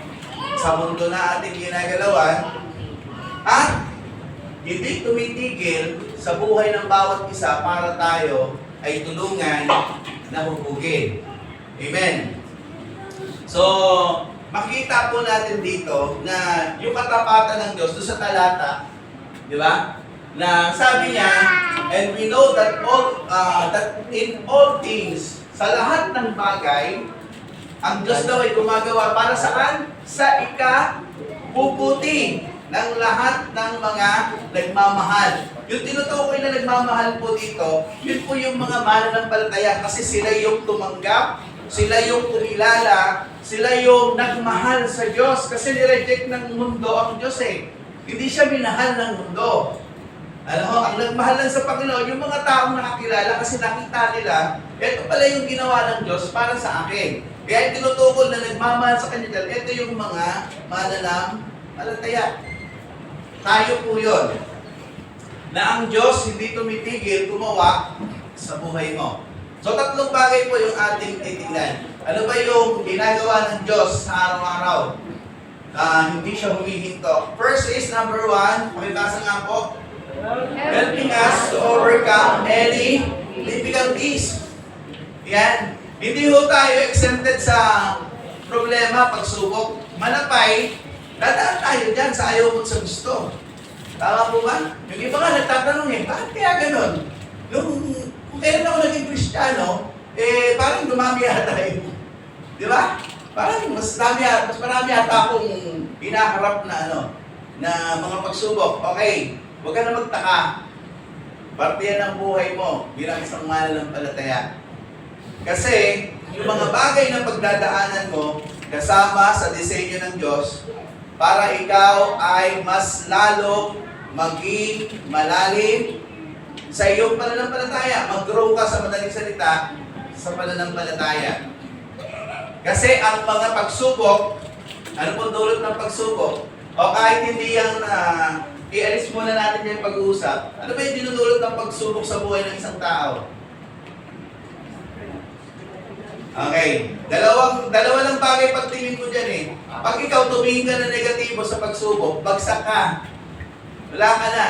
sa mundo na ating ginagalawan, at hindi tumitigil sa buhay ng bawat isa para tayo ay tulungan na hubugin. Amen. So, makita po natin dito na yung katapatan ng Diyos doon sa talata, di ba? Na sabi niya, and we know that that in all things, sa lahat ng bagay, ang Diyos daw ay gumagawa para saan? Sa ikabubuti ng lahat ng mga nagmamahal. Yung tinutukoy na nagmamahal po dito, yun po yung mga mananampalataya kasi sila yung tumanggap, sila yung kumilala, sila yung nagmahal sa Diyos kasi nireject ng mundo ang Diyos eh. Hindi siya minahal ng mundo. Ang nagmahal lang sa Panginoon, yung mga taong nakakilala kasi nakita nila, ito pala yung ginawa ng Diyos para sa akin. Kaya yung tinutukol na nagmamahal sa Kanya dyan, ito yung mga mananampalataya. Tayo po yun. Na ang Diyos hindi tumitigil gumawa sa buhay mo. So tatlong bagay po yung ating titingnan. Ano ba yung ginagawa ng Diyos sa araw-araw? Hindi siya humihinto. First is number 1, pakibasa nga po. Helping us to overcome any difficulties. Yan. Hindi ho tayo exempted sa problema, pagsubok. Manapay, dadaan tayo dyan sa ayaw mo sa gusto. Tama po ba? Yung iba nga nagtatanong eh, bakit kaya ganun? Kung kailan ako naging Kristiyano, parang dumami yata eh. Di ba? Parang mas marami yata akong hinaharap na na mga pagsubok. Okay, huwag ka na magtaka. Parte yan ng buhay mo bilang isang mananampalataya. Kasi yung mga bagay na pagdadaanan mo kasama sa disenyo ng Diyos para ikaw ay mas lalo maging malalim sa iyong pananampalataya. Mag-grow ka sa madaling salita sa pananampalataya. Kasi ang mga pagsubok, ano pong dulot ng pagsubok? O kahit hindi yan, i-alis muna natin yung pag-uusap. Ano ba yung dinudulot ng pagsubok sa buhay ng isang tao? Okay. Dalawa lang bagay pagtingin ko dyan eh. Pag ikaw tumingin ka na negatibo sa pagsubok, bagsak ka. Wala ka na.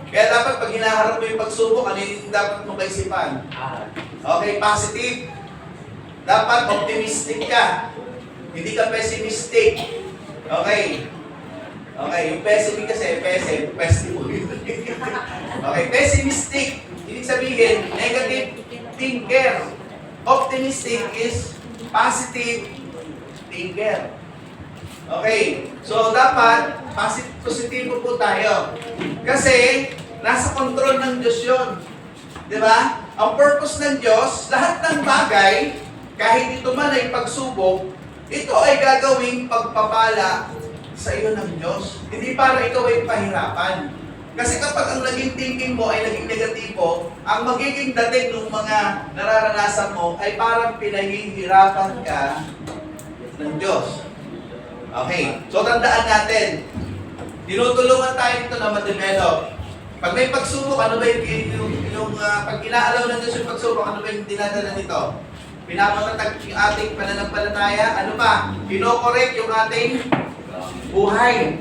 Kaya dapat pag hinaharap mo yung pagsubok, ano yung dapat mong kaisipan? Okay, positive. Dapat optimistic ka. Hindi ka pessimistic. Okay. Okay, yung pessimistic kasi, pessimistic. Okay, pessimistic. Ibig sabihin, negative thinker. Optimistic is positive thinker. Okay, so dapat positibo po tayo. Kasi nasa control ng Diyos yun. Di ba? Ang purpose ng Diyos, lahat ng bagay, kahit ito man ay pagsubok, ito ay gagawing pagpapala sa iyo ng Diyos. Hindi para ikaw ay pahirapan. Kasi kapag ang naging thinking mo ay naging negatibo, ang magiging dating ng mga nararanasan mo ay parang pinahihirapan ka ng Diyos. Okay, so tandaan natin, tinutulungan tayo dito na ma-develop. Pag may pagsubok, ano ba pag inaalaw ng Diyos yung pagsubok, ano ba yung dinadala nito? Pinapatatag yung ating pananampalataya, ano ba? Pinokorek yung ating buhay.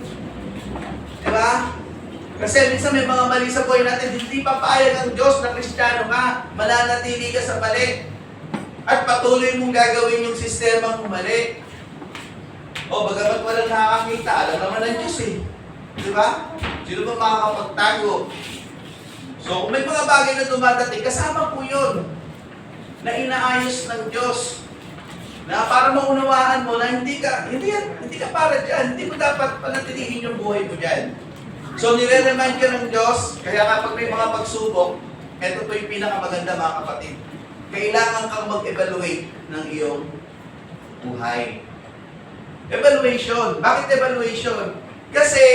Diba? Kasi minsan may mga mali sa buhay natin, hindi papayag ang Diyos na Kristiyano ka, mananatili ka sa mali. At patuloy mong gagawin yung sistemang mali. O bagamat walang nakakita, alam naman ng Diyos eh. Di ba? Sino ba makakapagtago? So, kung may mga bagay na dumadating, kasama po yun na inaayos ng Diyos. Na para maunawaan mo na hindi ka para dyan. Hindi mo dapat panatilihin yung buhay mo dyan. So, nire-remind ka ng Diyos, kaya kapag may mga pagsubok, ito po yung pinakamaganda mga kapatid. Kailangan kang mag-evaluate ng iyong buhay. Evaluation. Bakit evaluation? Kasi,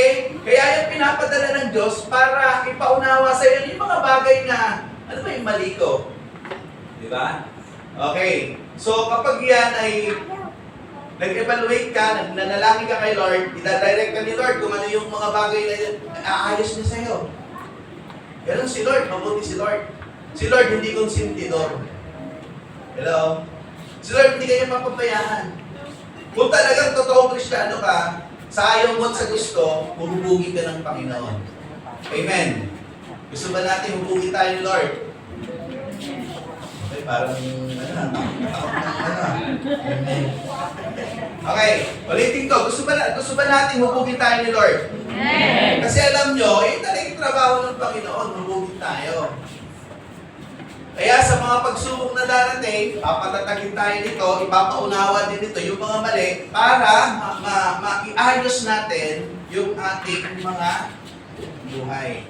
kaya yung pinapadala ng Diyos para ipaunawa sa iyo yung mga bagay na, ano ba yung mali ko? Di ba? Okay. So, kapag yan ay nag-evaluate ka, nanalangin ka kay Lord, itadirect ka ni Lord kung ano yung mga bagay na aayos niya sa iyo. Ganun si Lord, mabuti si Lord. Si Lord hindi konsentidor. Hello? Si Lord hindi kanya papabayaan. Kung talagang totoong Kristiyano ka, sa ayaw mo at sa gusto, hubugin ka ng Panginoon. Amen. Gusto ba natin hubugin tayo ni Lord? Okay, parang, Amen. Okay, ulitin ko. Gusto ba natin hubugin tayo ni Lord? Amen. Kasi alam nyo, talagang trabaho ng Panginoon, hubugin tayo. Kaya sa mga pagsubok na darating, papatatagin tayo nito, ipapaunawa din ito yung mga mali para maiayos natin yung ating mga buhay.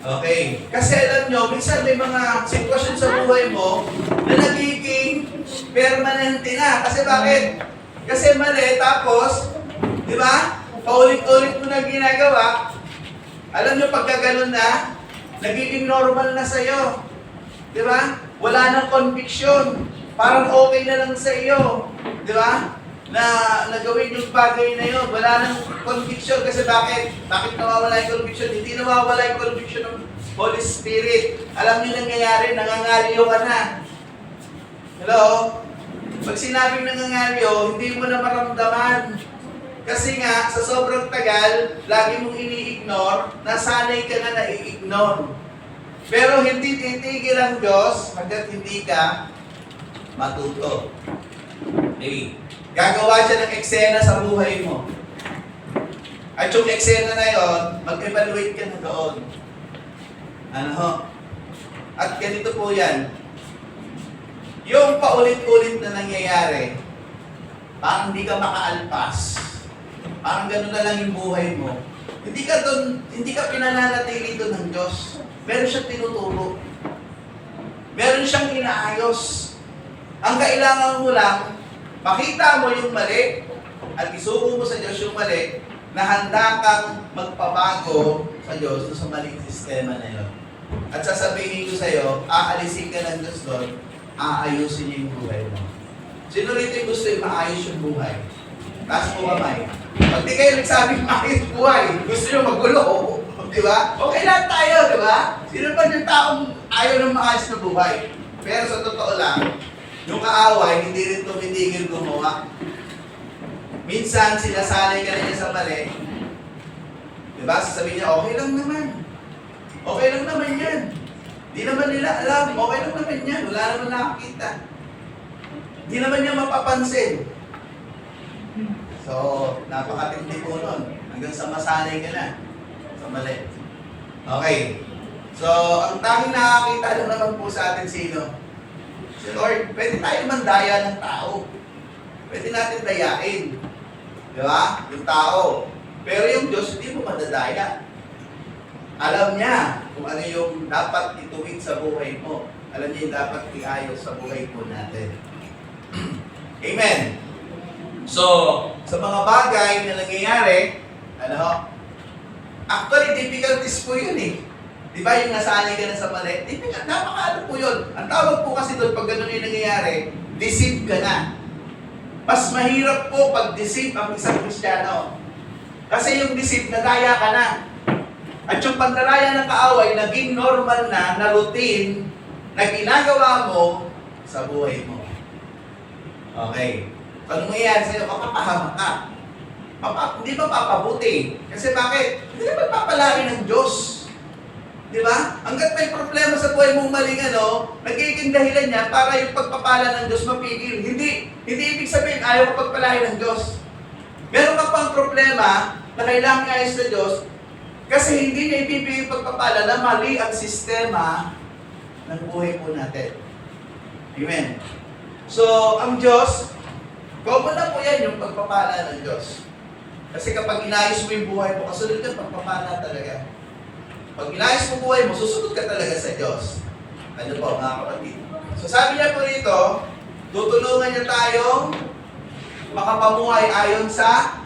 Okay. Kasi alam nyo, minsan may mga sitwasyon sa buhay mo na nagiging permanente na. Kasi bakit? Kasi mali, tapos, di ba? Paulit-ulit mo na ginagawa. Alam nyo, pagka ganun na, nagiging normal na sa'yo. Di ba? Wala nang conviction. Parang okay na lang sa iyo. Di ba? Na nagawin yung bagay na yun. Wala nang conviction. Kasi bakit? Bakit nawawala yung conviction? Hindi nawawala yung conviction ng Holy Spirit. Alam niyo nangyayari, nangangaliyo ka na. Hello? Pag sinabing nangangaliyo, hindi mo na maramdaman. Kasi nga, sa sobrang tagal, lagi mong ini-ignore, nasanay ka na na-i-ignore. Pero hindi titigil ang Diyos hanggat hindi ka matuto. Okay. Gagawa siya ng eksena sa buhay mo. At yung eksena na yon, mag-evaluate ka na doon. Ano ho? At ganito po yan. Yung paulit-ulit na nangyayari, parang hindi ka makaalpas. Parang gano'n na lang yung buhay mo. Hindi ka pinananatili doon ng Diyos. Meron siyang tinuturo. Meron siyang inaayos. Ang kailangan mo lang, makita mo yung mali at isuko mo sa Diyos yung mali na handa kang magpabago sa Diyos sa maling sistema na yun. At sasabihin ko sa iyo, aalisin ka ng Diyos doon, aayusin niya yung buhay mo. Sino rito yung gusto yung maayos yung buhay? Taas mo kamay. Pag di kayo nagsabing maayos buhay, gusto nyo magulo. Di ba? Okay lang tayo, di ba? Sino ba yung taong ayaw ng maayos na buhay? Pero sa totoo lang, yung kaaway, hindi rin tumitigil gumawa. Minsan, sinasanay ka na niya sa mali. Di ba? Sasabihin niya, okay lang naman. Okay lang naman yan. Di naman nila alam, okay lang naman yan. Wala naman nakakita. Di naman niya mapapansin. So, napakatindi po nun. Hanggang sa masanay ka na. Sa mali. Okay. So, ang tanging nakakita lang naman po sa atin sino? Si Lord. Pwede tayo mandaya ng tao. Pwede natin dayain. Di ba? Yung tao. Pero yung Diyos, hindi mo madadaya. Alam niya kung ano yung dapat ituwid sa buhay mo. Alam niya yung dapat iayos sa buhay po natin. Amen. So, sa mga bagay na nangyayari, actually, difficulties po yun eh. Di ba yung nasanay ka na sa mali? Napakaano po yun. Ang tawag po kasi doon, pag gano'n yung nangyayari, deceive ka na. Mas mahirap po pag deceive ang isang Kristiyano. Kasi yung deceive, nadaya ka na. At yung pandaraya ng kaaway, naging normal na routine na ginagawa mo sa buhay mo. Okay. Pag nangyayari sa'yo, mapapahamak ka. Hindi ba papabuti? Kasi bakit? Hindi naman papalaki ng Diyos. Di ba? Hanggat may problema sa buhay mong maling nagiging dahilan niya para yung pagpapala ng Diyos mapigil. Hindi ibig sabihin ayaw ka pagpalain ng Diyos. Meron ka pang problema na kailangan ayos ng Diyos, Kasi hindi niya ibibigay pagpapala na mali ang sistema ng buhay po natin. Amen. So, ang Diyos, common na po yan yung pagpapala ng Diyos. Kasi kapag inayos mo yung buhay mo, kasunod ka, pagpapala talaga. Pag inayos mo buhay mo, susunod ka talaga sa Diyos. Ano po, mga kapatid? So, sabi niya po rito, tutulungan niya tayong makapamuhay ayon sa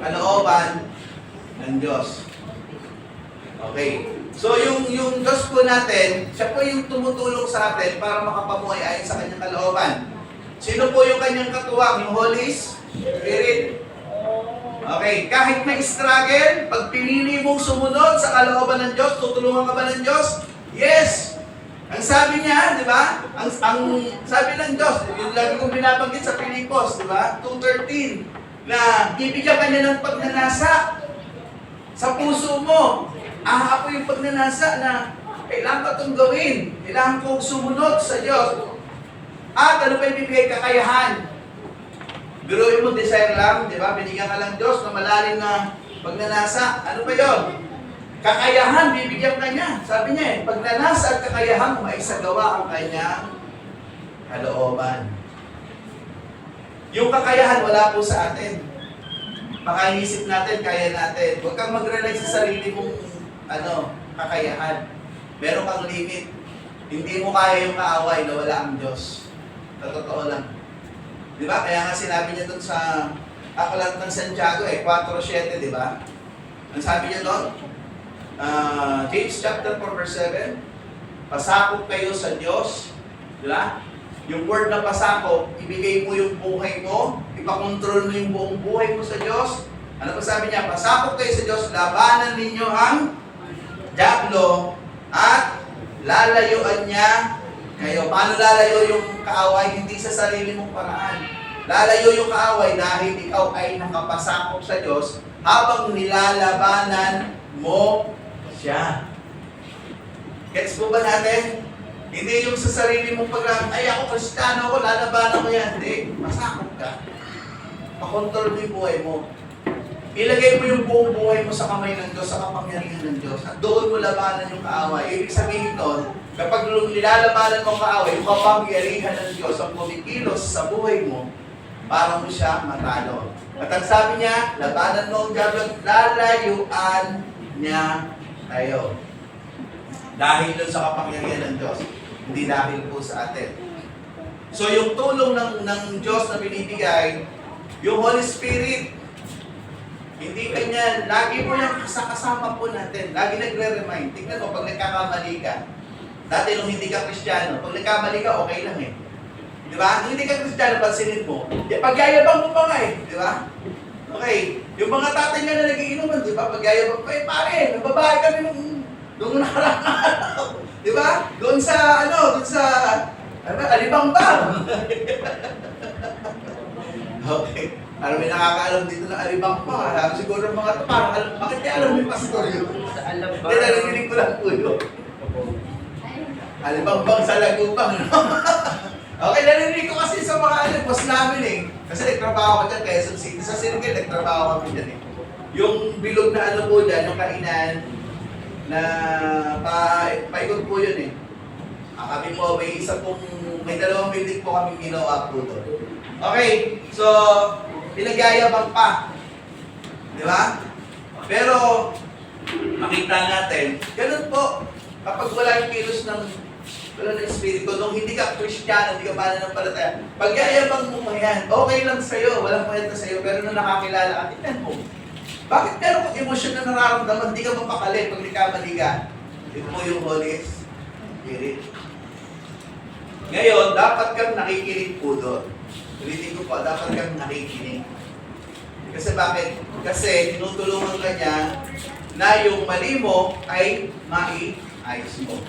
kalooban ng Diyos. Okay. So, yung Diyos po natin, siya po yung tumutulong sa atin para makapamuhay ayon sa kanyang kalooban. Sino po yung kanyang katuwang? Yung Holy Spirit. Okay, kahit may struggle, pag pinili mong sumunod sa kalooban ng Diyos, tutulungan ka ba ng Diyos? Yes! Ang sabi niya, di ba? Ang sabi ng Diyos, yung lagi kong binabanggit sa Pilipos, di ba? 2:13, na bibigyan ka niya ng pagnanasa sa puso mo. Ako yung pagnanasa na kailangan ka itong gawin. Kailangan kong sumunod sa Diyos. At ano pa yung bibigay? Kakayahan. Biruin mo, desire lang, di ba? Binigyan ka lang Diyos na malalim na pagnanasa. Ano pa yon? Kakayahan, bibigyan ka niya. Sabi niya pagnanasa at kakayahan mo ay isagawa ang kanyang kalooban. Yung kakayahan, wala po sa atin. Makaisip natin, kaya natin. Huwag kang mag-rely sa sarili mong kakayahan. Meron kang limit. Hindi mo kaya yung kaaway na wala ang Diyos. Sa totoo lang. Di ba? Kaya nga sinabi niya doon sa Aklat ng Santiago, 4:7, di ba? Ang sabi niya doon? James chapter 4 verse 7, pasakop kayo sa Diyos. Di ba? Yung word na pasakop, ibigay mo yung buhay mo, ipakontrol mo yung buong buhay mo sa Diyos. Ano pa sabi niya? Pasakop kayo sa Diyos, labanan ninyo ang dyablo at lalayuan niya kayo. Paano lalayo yung kaaway? Hindi sa sarili mong paraan. Lalayo yung kaaway dahil ikaw ay nakapasakop sa Diyos habang nilalabanan mo siya. Gets po ba natin? Hindi yung sa sarili mong paglaban, ay ako Kristiyano ako, lalabanan ko yan. Hindi, masakop ka. Pakontrol mo yung buhay mo. Ilagay mo yung buong buhay mo sa kamay ng Diyos, sa kapangyarihan ng Diyos. At doon mo labanan yung kaaway. Ibig sabihin doon, kapag nilalabanan mo ang kaaway, yung kapangyarihan ng Diyos ang kumikilos sa buhay mo para mo siya matalo. At ang sabi niya, labanan mo ang diablo, lalayuan niya tayo. Dahil doon sa kapangyarihan ng Diyos, hindi dahil po sa atin. So yung tulong ng Diyos na binibigay, yung Holy Spirit, hindi kanya, lagi mo yung kasama po natin, lagi nagre-remind. Tingnan mo, pag nagkakamali ka, dati nung hindi ka Kristiyano, pag nagkamali ka, okay lang eh. Di ba? Nung hindi ka Kristiyano, pansinin mo, pagyayabang mo pa nga eh. Di ba? Okay. Yung mga tatay nga na nagiinuman, di ba? Pagyayabang pa eh, pare, nababae kami nung nakarang araw. Di ba? Doon sa, Alibang-bang. Okay. Parang may nakakaalam dito ng Alibang pa. Alam siguro ng mga ito, parang bakit kaya alam yung pastor yun? Sa Alabang. Hindi, narinig ko lang po yun. Alibang-bang sa Lagubang, no? Okay, narinig ko kasi sa mga boss namin eh. Kasi nagtrabaho ko dyan, Quezon City. Sa Sirigil, nagtrabaho kami dyan eh. Yung bilog na ano po dyan, yung kainan, na paikot po yun eh. Kami po, may dalawang building po kami ginawa po doon. Okay, so, pinagayabang pa. Di ba? Pero, makita natin, ganun po, kapag wala yung kilos ng Espiritu, nung hindi ka Kristiyano, hindi ka mananampalataya, pagyayabang mo yan, okay lang sa'yo, walang kwenta sa'yo, pero nung nakakilala ka, tignan mo. Bakit meron kong emosyon na nararamdaman, hindi ka mapakali pag nagkamali ka? Ito mo yung Holy Spirit. Ngayon, dapat kang nakikinig po doon. Ulitin ko po, dapat kang nakikinig. Kasi bakit? Kasi tinutulungan ka niya na yung mali mo ay mai-ayos mo.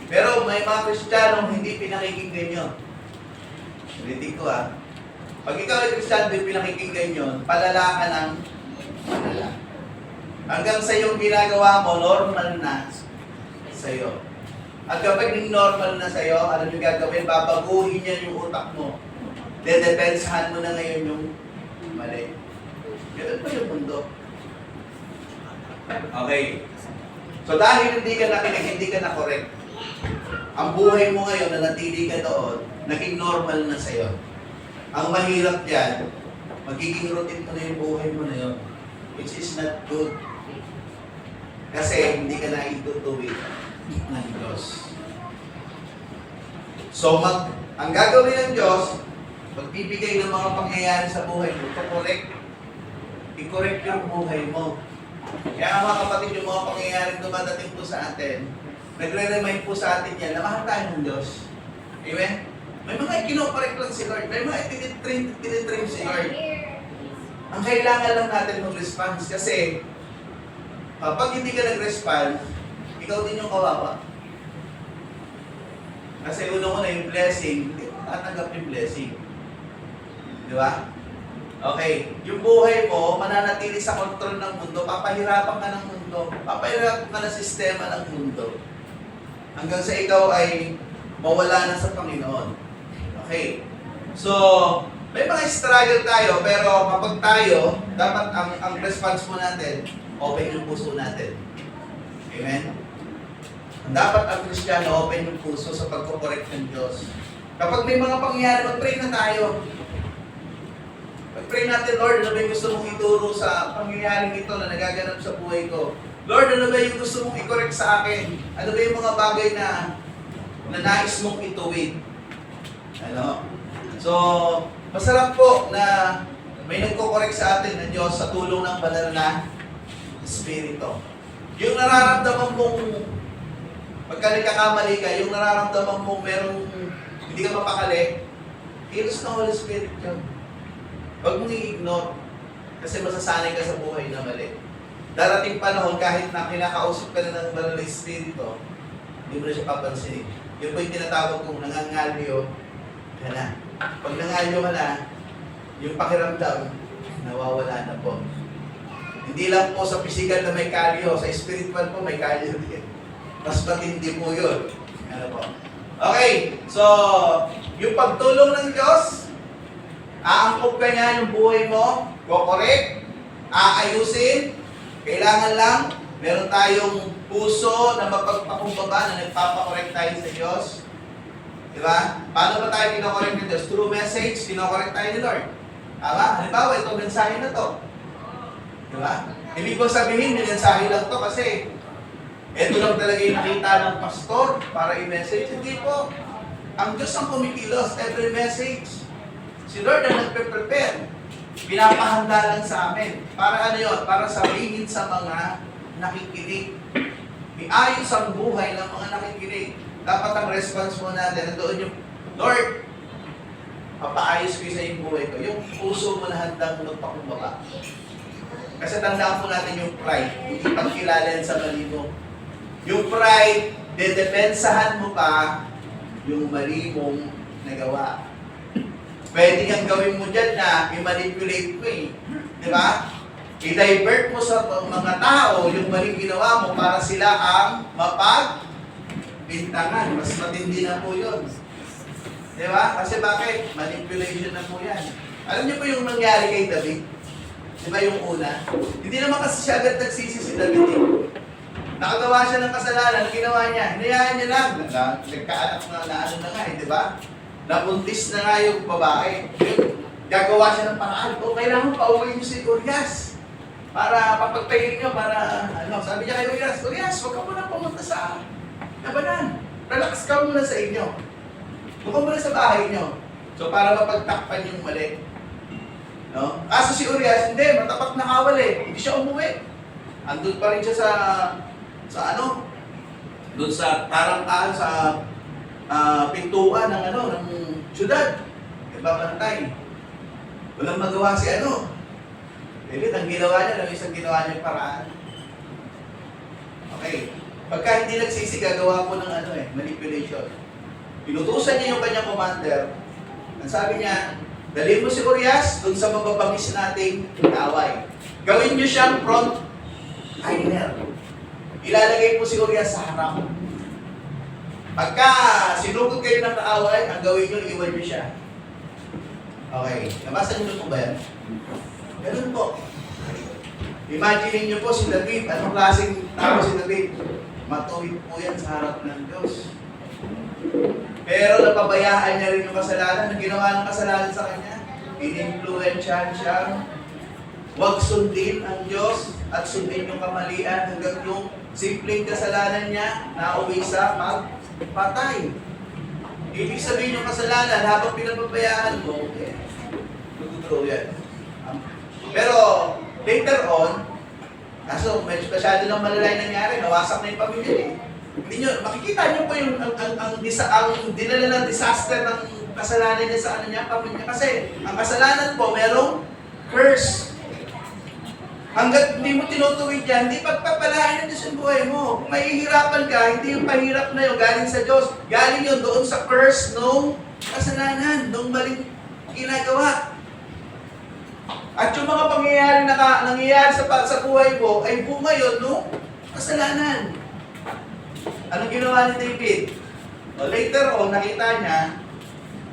Pero may mga Kristiyanong hindi pinakikinggan yun. Ulitin ko pag ikaw ay Kristiyano din pinakikinggan yun, palala ka ng palala. Hanggang sa yung ginagawa mo, normal na sa'yo. At kapag normal na sa'yo, alam yung gagawin, babaguhin niya yung utak mo. Dedepensahan mo na ngayon yung mali. Ganun pa yung mundo. Okay. So dahil hindi ka nakinig, hindi ka na-correct, ang buhay mo ngayon na natili ka doon, naging normal na sa'yo. Ang mahirap dyan, magiging routine mo na yung buhay mo na yun, which is not good. Kasi hindi ka na itutuwid ng Diyos. So, ang gagawin ng Diyos, magbibigay ng mga pangyayari sa buhay mo, i-correct yung buhay mo. Kaya mga kapatid, yung mga pangyayaring dumadating po sa atin, nagre-remind po sa atin yan na mahal tayo ng Diyos. Amen? May mga kinokorek lang si Lord. May mga tinitrain si Lord. Ang kailangan lang natin mag-response kasi kapag hindi ka nag-respond, ikaw din yung kawawa. Kasi una yung blessing, hindi mo tatanggap yung blessing. Di ba? Okay, yung buhay mo, mananatili sa kontrol ng mundo, papahirapan ka ng mundo, papahirapan ka ng sistema ng mundo. Hanggang sa ikaw ay mawala na sa Panginoon. Okay, so, may mga struggle tayo, pero kapag tayo, dapat ang response mo natin, open yung puso natin. Amen? Dapat ang Kristiyano, open yung puso sa pagkukorek ng Diyos. Kapag may mga pangyayari, mag-pray na tayo. Mag-pray natin, Lord, ano ba yung gusto mong ituro sa pangyayaring ito na nagaganap sa buhay ko? Lord, ano ba yung gusto mong i-correct sa akin? Ano ba yung mga bagay na nais mong ituwid? Ano? So, masarap po na may nagko-correct sa atin ng Diyos sa tulong ng banal na Espiritu. Yung nararamdaman mong pagka nagkakamali ka, yung nararamdaman mong merong hindi ka mapakali, kilos ng Holy Spirit yun. Huwag mong i-ignore kasi masasanay ka sa buhay na mali. Darating panahon kahit na kinakausap ka na ng banal na Espiritu, hindi mo na siya papansinin. Yun po yung tinatawag kong nangangalyo ka na. Pag nangalyo ka na, yung pakiramdam, nawawala na po. Hindi lang po sa physical na may kalyo, sa spiritual po may kalyo din. Mas matindi po yun. Ano po? Okay, so, yung pagtulong ng Diyos, aangkop ka niya yung buhay mo, kukorek, aayusin, kailangan lang, meron tayong puso na mapagpakumbaba na nagpapakorek tayo sa Diyos. Diba? Paano ba tayo kinokorek ng Diyos? Through message, kinokorek tayo ni Lord. Tama? Halimbawa, itong mensahe na to. Diba? Ibig ko sabihin, may mensahe lang to kasi ito lang talaga yung nakita ng pastor para i-message. Hindi po. Ang Diyos ang kumikilos every message. Si Lord ang nagpe-prepare. Pinapahanda lang sa amin. Para ano yun? Para sabihin sa mga nakikinig. Iayos ang buhay ng mga nakikinig. Dapat ang response mo natin, nandoon yung, Lord, papaayos ko sa iyong buhay ko. Yung puso mo na handang magpakumbaba. Kasi tandaan po natin yung pride. Hindi pagkilala sa mali mo. Yung pride, dedepensahan mo pa yung mali mong nagawa. Pwede kang gawin mo dyan na i-manipulate mo eh. Di ba? I-divert mo sa mga tao yung maling ginawa mo para sila ang mapagbintangan. Mas matindi na po yun. Di ba? Kasi bakit? Manipulation na po yan. Alam niyo po yung nangyari kay David? Di ba yung una? Hindi naman kasi siya agad nagsisi si David eh. Nakagawa siya ng kasalanan, ginawa niya, hinayaan niya lang. Nagkaanak na ano na nga eh, di ba? Nabuntis na nga yung babae. Gagawa siya ng paraan. O, kailangan pauwiin niyo si Urias. Para papagpayin niyo, para ano. Sabi niya kay Urias, Urias, huwag ka muna pumunta sa labanan. Relax ka muna sa inyo. Huwag ka muna sa bahay niyo. So, para mapagtakpan yung mali. No? Kaso si Urias, hindi, matapat na kawal eh. Hindi siya umuwi. Andun pa rin siya sa ano? Doon sa tarangkaan sa pintuan ng ano, ng syudad. Nagbabantay. Walang magawa si ano. David, ang ginawa niya, ang isang ginawa niyang paraan. Okay. Pagka hindi nagsisi, gagawa po ng ano manipulation. Pinutusan niya yung kanyang commander. Ang sabi niya, dalhin mo si Urias doon sa mababangis nating away. Gawin niyo siyang front liner. Ilalagay po si Urias sa harap. Pagka sinugod kayo ng kaaway, ang gawin nyo, iwan nyo siya. Okay. Nabasa nyo po ba yan? Ganun po. Imagine niyo po si David. Anong klaseng tao si David? Matuwid po yan sa harap ng Diyos. Pero napabayaan niya rin yung kasalanan. Ang ginawa ng kasalanan sa kanya, in-influensyahan siya. Huwag sundin ang Diyos at sundin yung kamalian hanggang yung simpleng kasalanan niya na uwi sa magpatay. Ibig sabihin yung kasalanan, habang pinapabayaan mo, tututuloy yan. Pero later on, kaso masyado ng malalay nangyari, nawasak na yung pamilya eh. Hindi nyo, makikita nyo po yung ang dinala ng disaster ng kasalanan niya sa ano niya, pamilya. Kasi ang kasalanan po, merong curse. Hanggat hindi mo tinutuwid yan, hindi pagpapalain ng Diyos yung buhay mo. Kung mahihirapan ka, hindi yung pahirap na yun galing sa Diyos. Galing yun doon sa curse nung kasalanan, nung maling ginagawa. At yung mga pangyayari na nangyayari sa buhay mo, ay bunga yun nung kasalanan. Anong ginawa ni David? O later on, nakita niya,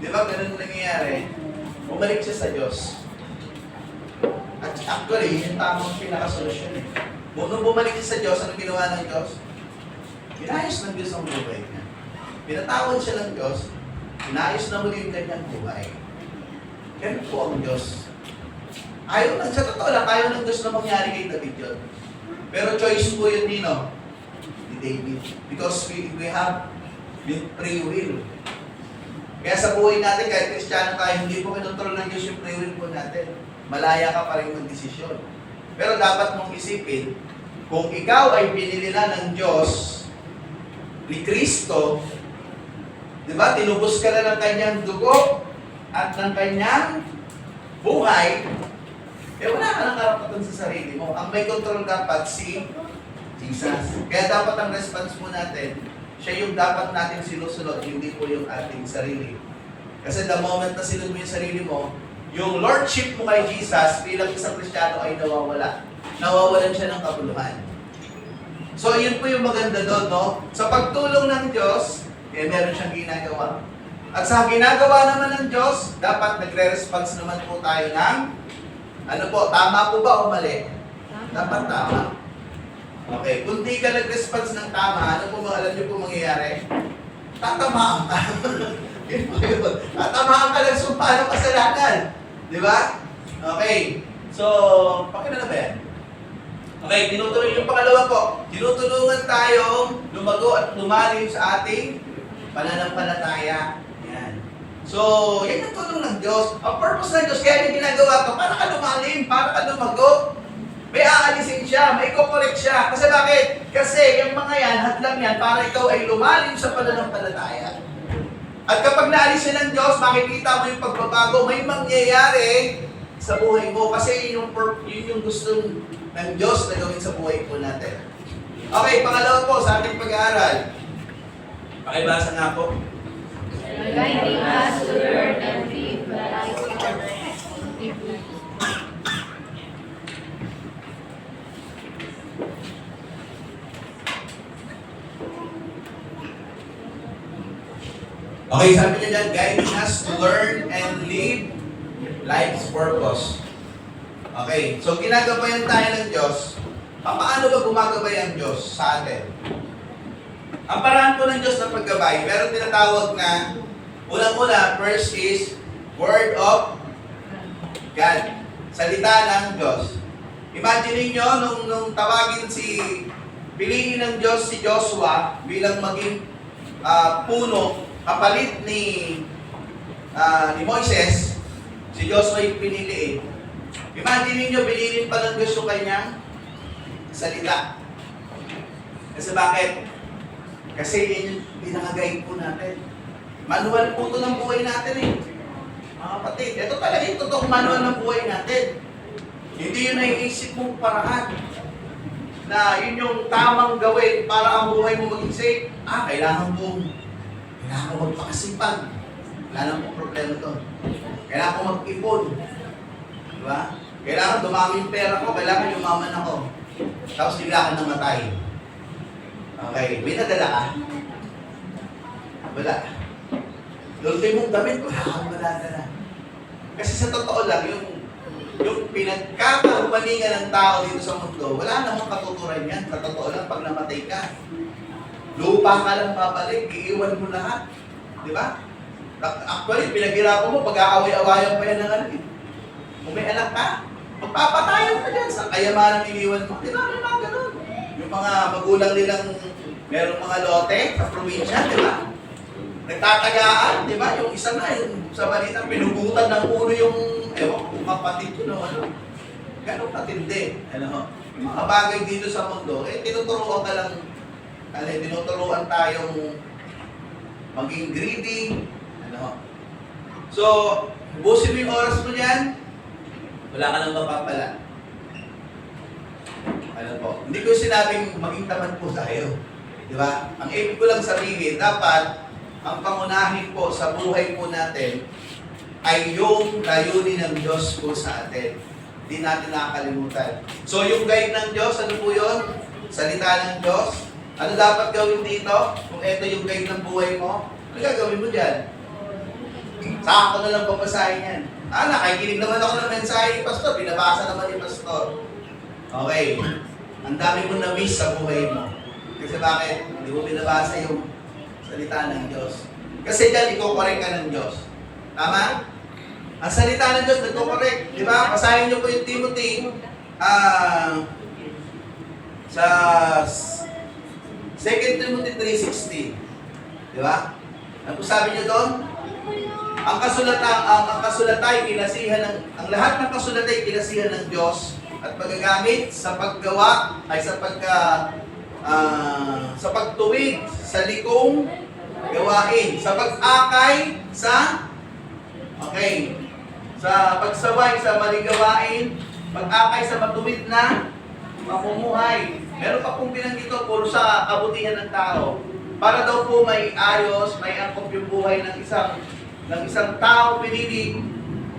di ba ganun nangyayari? Bumalik siya sa Diyos. At actually, yung tamang pinakasolusyon eh. Nung bumalik siya sa Diyos, anong ginawa ng Diyos? Pinayos ng Diyos ang buhay niya. Pinatawad siya ng Diyos, pinayos na muli yung kanyang buhay. Ganun po ang Diyos. Ayaw lang, sa totoo lang, ayaw ng Diyos na mangyari kay David yun. Pero choice po yun, Nino, ni David. Because we have free will. Kaya sa buhay natin, kahit Kristiyano tayo, hindi po kinontrol ng Diyos yung free will po natin. Malaya ka pa rin magdesisyon. Pero dapat mong isipin, kung ikaw ay pinili na ng Diyos, ni Kristo, di ba, tinubos ka na ng kanyang dugo at ng kanyang buhay, eh wala ka ng karapatan sa sarili mo. Ang may control dapat si Jesus. Kaya dapat ang response mo natin, siya yung dapat natin sinusunod, hindi po yung ating sarili. Kasi the moment na sinunod mo yung sarili mo, yung lordship mo kay Jesus bilang isang Kristiyano ay nawawala. Nawawalan siya ng kabuluhan. So, yun po yung maganda doon, no? Sa pagtulong ng Diyos, eh, meron siyang ginagawa. At sa ginagawa naman ng Diyos, dapat nagre-response naman po tayo ng, ano po, tama po ba o mali? Dapat tama. Okay, kung di ka nag-response ng tama, ano po alam niyo po mangyayari? Tatamaan ka. Yun po yun. Tatamaan ka ng sumpa ng kasalanan. Di ba? Okay. So, pakita na ba yan? Okay, tinutuloy yung pangalawa po. Tinutulungan tayong lumago at lumalim sa ating pananampalataya. Yan. So, yan ang tulong ng Diyos. Ang purpose ng Diyos, kaya yung ginagawa ito, para ka lumalim, para ka lumago. May aalisin siya, may kukorek siya. Kasi bakit? Kasi yung mga yan, hadlang yan, para ikaw ay lumalim sa pananampalataya. At kapag naalis ng Diyos, makikita mo yung pagbabago, may mangyayari sa buhay mo. Kasi yun yung gusto ng Diyos na gawin sa buhay po natin. Okay, pangalawa po sa ating pag-aaral. Pakibasa nga po. Guiding us to learn and live the life of Christ. Okay, sabi niya dyan, guiding us to learn and live life's purpose. Okay, so ginagabayan tayo ng Diyos. Paano ba gumagabay ang Diyos sa atin? Ang paraan po ng Diyos ng paggabay, meron tinatawag na, unang-una, first is Word of God. Salita ng Diyos. Imagine niyo nung tawagin piliin ng Diyos si Joshua bilang maging puno, kapalit ni Moises, si Joshua yung pinili. Imagine niyo, pinilin pa ng Diyos yung kanyang salita. Kasi bakit? Kasi yun yung pinaka-guide po natin. Manual po ito ng buhay natin eh. Mga kapatid, ito talaga yung totoong manual ng buhay natin. Hindi yun naiisip mong paraan na yun yung tamang gawin para ang buhay mo maging safe. Kailangan mo magpakasipag. Wala nang po problema to. Kailangan ko mag-ipon. Diba? Kailangan dumami yung pera ko, kailangan yumaman ako. Tapos bigla ka namatay. Okay, may nadala ka? Wala. Lulti mong damit, wala kang madadala. Kasi sa totoo lang, yung pinagkakahumalingan ng tao dito sa mundo, wala namang katuturan yan. Sa totoo lang, pag namatay ka, lupa ka lang babalik, iiwan mo lahat. Di ba? Actually, pinaghirapan mo, pag-aaway-awayan pa yan ng ano eh. Kung may anak ka, magpapatayan ka dyan sa kayamanang iniwan mo. Di ba? May mga ganun. Yung mga magulang nilang merong mga lote sa probinsya, di ba? Nagtatagaan, di ba? Yung isa na, yung sa balita, pinugutan ng ulo yung, ewan kung kapatid ko, no? Ano? Ganun katindi. Ano? Yung mga bagay dito sa mundo, tinuturuan ka lang, tinuturuan tayong maging greedy. Ano? So, busin mo yung oras mo dyan, wala ka nang mapapala. Ano po? Hindi ko sinabing maging tamad po tayo. Di ba? Ang ibig ko lang sabihin, dapat ang pangunahin po sa buhay po natin ay yung layunin ng Diyos po sa atin. Hindi natin nakakalimutan. So yung guide ng Diyos, ano po yun? Salita ng Diyos. Ano dapat gawin dito? Kung ito yung guide ng buhay mo, ano gagawin mo dyan? Saan ko na lang papasahin yan? Nakikinig naman ako ng mensahe ni Pastor. Binabasa naman ni Pastor. Okay. Ang dami mo na-miss sa buhay mo. Kasi bakit? Hindi mo binabasa yung salita ng Diyos. Kasi dyan, iko-correct ka ng Diyos. Tama? Ang salita ng Diyos, nagko-correct. Di ba? Basahin niyo po yung Timothy sa 2 Timothy 3:16. Di ba? Ano po sabi niyo doon? Ang kasulatan ay kinasihan ng ang lahat ng kasulatan ay kinasihan ng Diyos at magagamit sa paggawa ay sa pagtuwid sa likong gawain, sa pag-akay sa pagsabay sa maling gawain, pag-akay sa matuwid na mamumuhay. Meron pa pong binanggit ito puro sa kabutihan ng tao. Para daw po may ayos, may angkop yung buhay ng isang tao pinili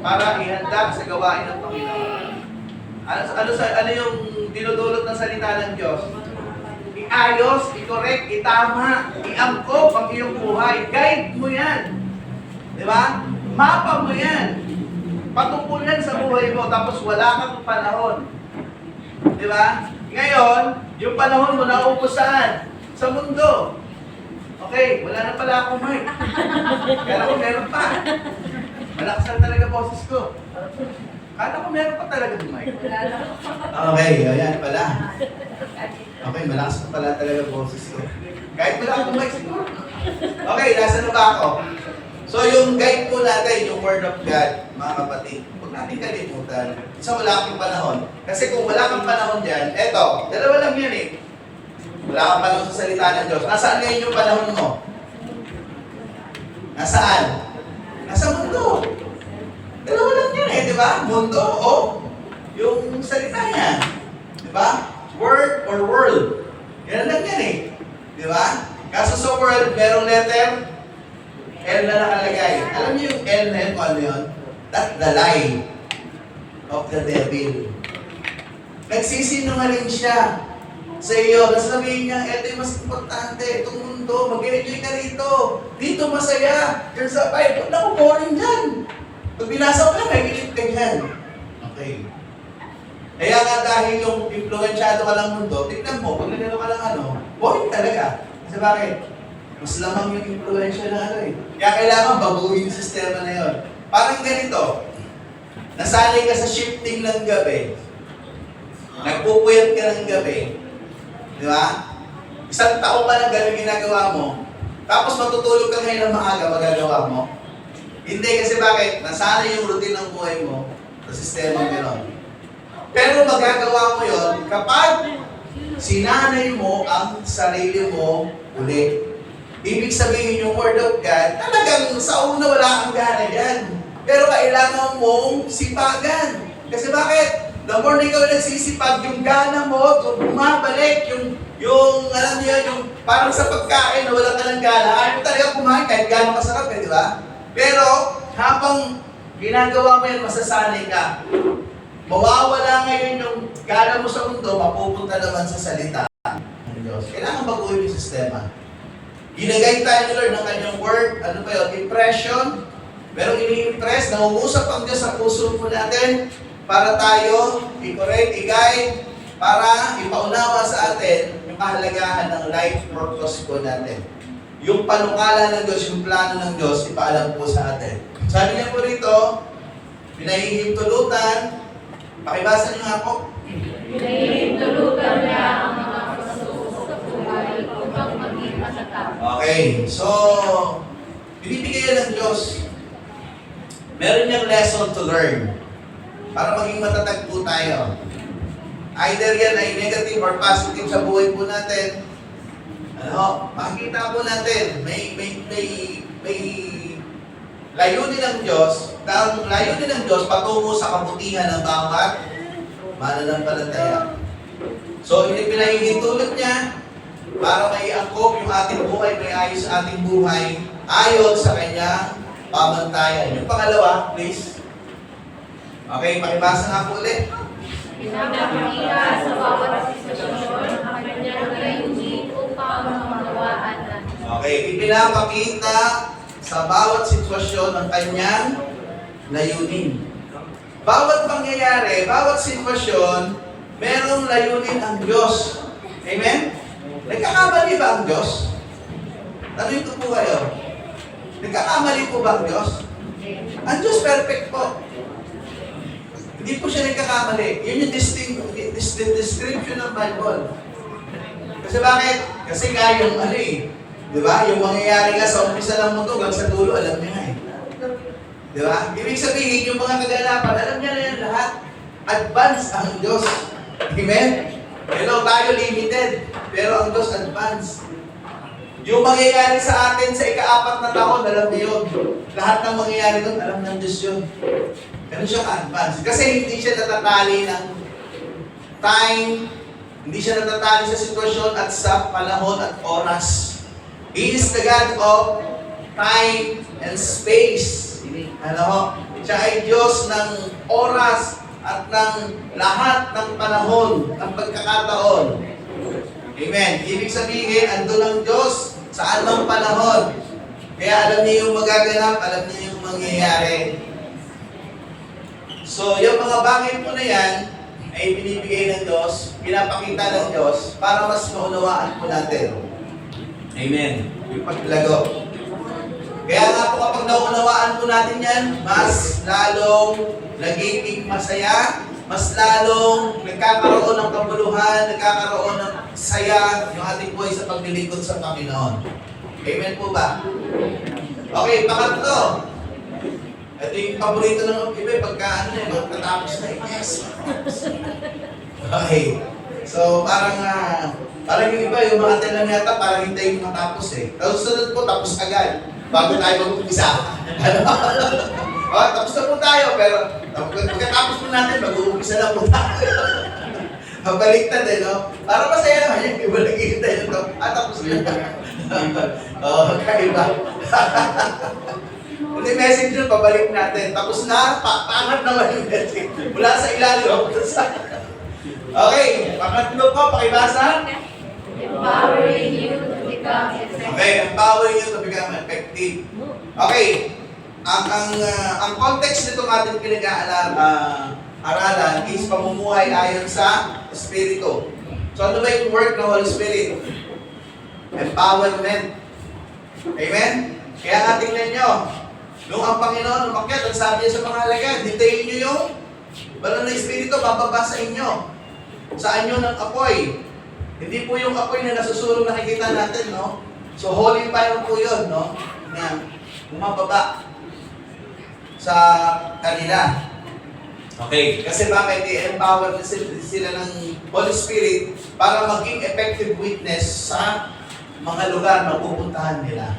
para ihanda sa gawain ng Panginoon. Ano yung dinudulot ng salita ng Diyos? I-ayos, i-correct, itama, i-angkop ang iyong buhay. Guide mo yan. Di ba? Mapa mo yan. Patungkol yan sa buhay mo, tapos wala kang panahon. Di ba? Ngayon, yung panahon mo naubos saan? Sa mundo. Okay, wala na pala akong mic. Kala ko meron pa. Malakas na talaga boses ko. Kala ko meron pa talaga yung mic. Okay, ayan pala. Okay, malakas na pala talaga boses ko. Kahit wala akong mic siguro. Okay, nasa na ba ako? So yung guide po natin, yung Word of God, mga kapatid, huwag natin kalimutan. Sa wala kang panahon. Kasi kung wala kang panahon dyan, eto, dalawa lang yan eh. Wala kang panahon sa salita ng Diyos. Nasaan ngayon yung panahon mo? Nasaan? Nasa mundo. Dalawa lang yan eh, di ba? Mundo o yung salita niya. Di ba? Word or world. Yan lang yan eh. Di ba? Kaso sa world, merong letter L na nakalagay. Alam niyo yung L na yun, kung ano yun? That's the lie of the devil. Nagsisinungaling siya sa iyo. Nasabihin niya, ito yung mas importante, itong mundo, mag-enjoy ka rito. Dito masaya. Diyan sa Bible, naku, boring dyan. Pag binasa ko lang, nagilip ka dyan. Okay. Kaya nga dahil yung influensyado ka lang mundo, tignan mo, pag nagano ka lang boring talaga. Kasi bakit? Mas lamang yung influensya na eh. Kaya kailangan baguhin yung sistema na yun. Parang ganito, nasanay ka sa shifting ng gabi, nagpupuyat ka ng gabi, di ba? Isang taon ka ng gabi ginagawa mo, tapos matutulog ka ngayon ng maaga, magagawa mo. Hindi kasi bakit? Nasanay yung routine ng buhay mo sa sistema gano'n. Pero magagawa mo yon kapag sinanay mo ang sarili mo ulit. Ibig sabihin yung Word of God, talagang sa una wala kang gana yan. Pero kailangan mong sipagan. Kasi bakit? The more na ikaw nagsisipag, yung gana mo, bumabalik, yung alam niyo, yung parang sa pagkain na wala ka ng gana, ayaw mo talaga kumain kahit gano'ng kasarap di ba? Pero habang ginagawa mo yan, masasanay ka. Mawawala ngayon yung gana mo sa mundo, mapupunta naman sa salita ng Diyos. Kailangan baguhin yung sistema. Ginagay tayo ni Lord ng kanyang word, impression. Merong ini-impress, nangungusap ang Diyos sa puso po natin. para tayo i-correct, i-guide, para ipaunawa sa atin yung kahalagahan ng life purpose po natin. Yung panukala ng Diyos, yung plano ng Diyos, ipaalam po sa atin. Sabi niya po rito, pinahihintulutan, pakibasa niyo nga po. Pinahihintulutan niya ang mga pasuko sa buhay upang maging matatag. Okay, so, binibigay yan ng Diyos. Meron niyang lesson to learn para maging matatag po tayo. Either yan ay negative or positive sa buhay po natin. Ano, makikita po natin, may layunin ng Diyos, ang layunin ng Diyos patungo sa kabutihan ng bawat mananampalataya. So, pinahihintulot niya para may angkop yung ating buhay, may ayos sa ating buhay, ayon sa kanyang pamantayan. Yung pangalawa, please. Okay, pakibasa nga po ulit. Pinapakita sa bawat sitwasyon ang kanyang layunin upang maunawaan natin. Okay, ipinapakita sa bawat sitwasyon ang kanyang layunin. Bawat pangyayari, bawat sitwasyon, merong layunin ang Diyos. Amen? Nagkakamali ba ang Diyos? Tanong ko po kayo. Nagkakamali po ba ang Diyos? Ang Diyos perfect po. Hindi po siya nagkakamali. Yun yung description ng Bible. Kasi bakit? Kasi nga yung ano eh. Di ba? Yung mangyayari nga sa umpisa ng mundo hanggang sa dulo, alam niya nga eh. Di ba? Ibig sabihin, yung mga kaganapan, alam niya na yan lahat. Advance ang Diyos. Amen? Hello, tayo limited. Pero ang Diyos advance. Yung mangyayari sa atin sa ika-4 na taon, alam niya yun. Lahat ng mangyayari doon, alam ng Diyos yun. Ganun siya ka-advance. Kasi hindi siya natatali ng time, hindi siya natatali sa sitwasyon at sa panahon at oras. He is the God of time and space. Ano? Siya ay Diyos ng oras at ng lahat ng panahon, ng pagkakataon. Amen. Ibig sabihin, andun ang Diyos sa anong panahon. Kaya alam niya yung magaganap, alam niya yung mangyayari. So, yung mga bagay po na yan ay binibigay ng Diyos, pinapakita ng Diyos para mas maunawaan po natin. Amen. Yung paglago. Kaya nga po kapag naunawaan po natin yan, mas lalong nagiging masaya, mas lalong nagkakaroon ng kabuluhan, nagkakaroon ng saya yung ating buhay sa paglilingkod sa Panginoon. Amen po ba? Okay, pangatlo. Ito yung paborito ng iba, pagka ano na yun, tatapos na yun. Yes! Okay. So, parang yung iba, yung mga telang yata, parang hintayin yung matapos eh. Tapos sunod po, tapos agad. Bago tayo mag-umpisa. Ano? Oh, tapos na po tayo, pero pagkatapos po natin, mag-uumpisa na po tayo. Mabaliktad eh, no? Para masaya naman yung iba naghihintay na ito. Tapos na. Oo, kaiba. Hindi message yun, pabalik natin. Tapos na, pangat naman yung message. Mula sa ilalim. Okay, pangatlo po, pakibasa. Empowering you to become effective. Okay, empowering you to become effective. Okay, ang context nitong ating pinag-aaralan is pamumuhay ayon sa Espiritu. So ano ba yung work ng Holy Spirit? Empowerment. Amen? Kaya nga tingnan nyo, nung ang Panginoon umakyat, ang sabi niya sa mga alagad, hintayin nyo yung banal na Espiritu, bababa sa inyo. Sa anyo ng apoy. Hindi po yung apoy na nasusulong nakikita natin, no? So holy fire po yun, no? Na bumababa sa kanila. Okay, kasi bakit i-empower sila ng Holy Spirit para maging effective witness sa mga lugar na pupuntahan nila.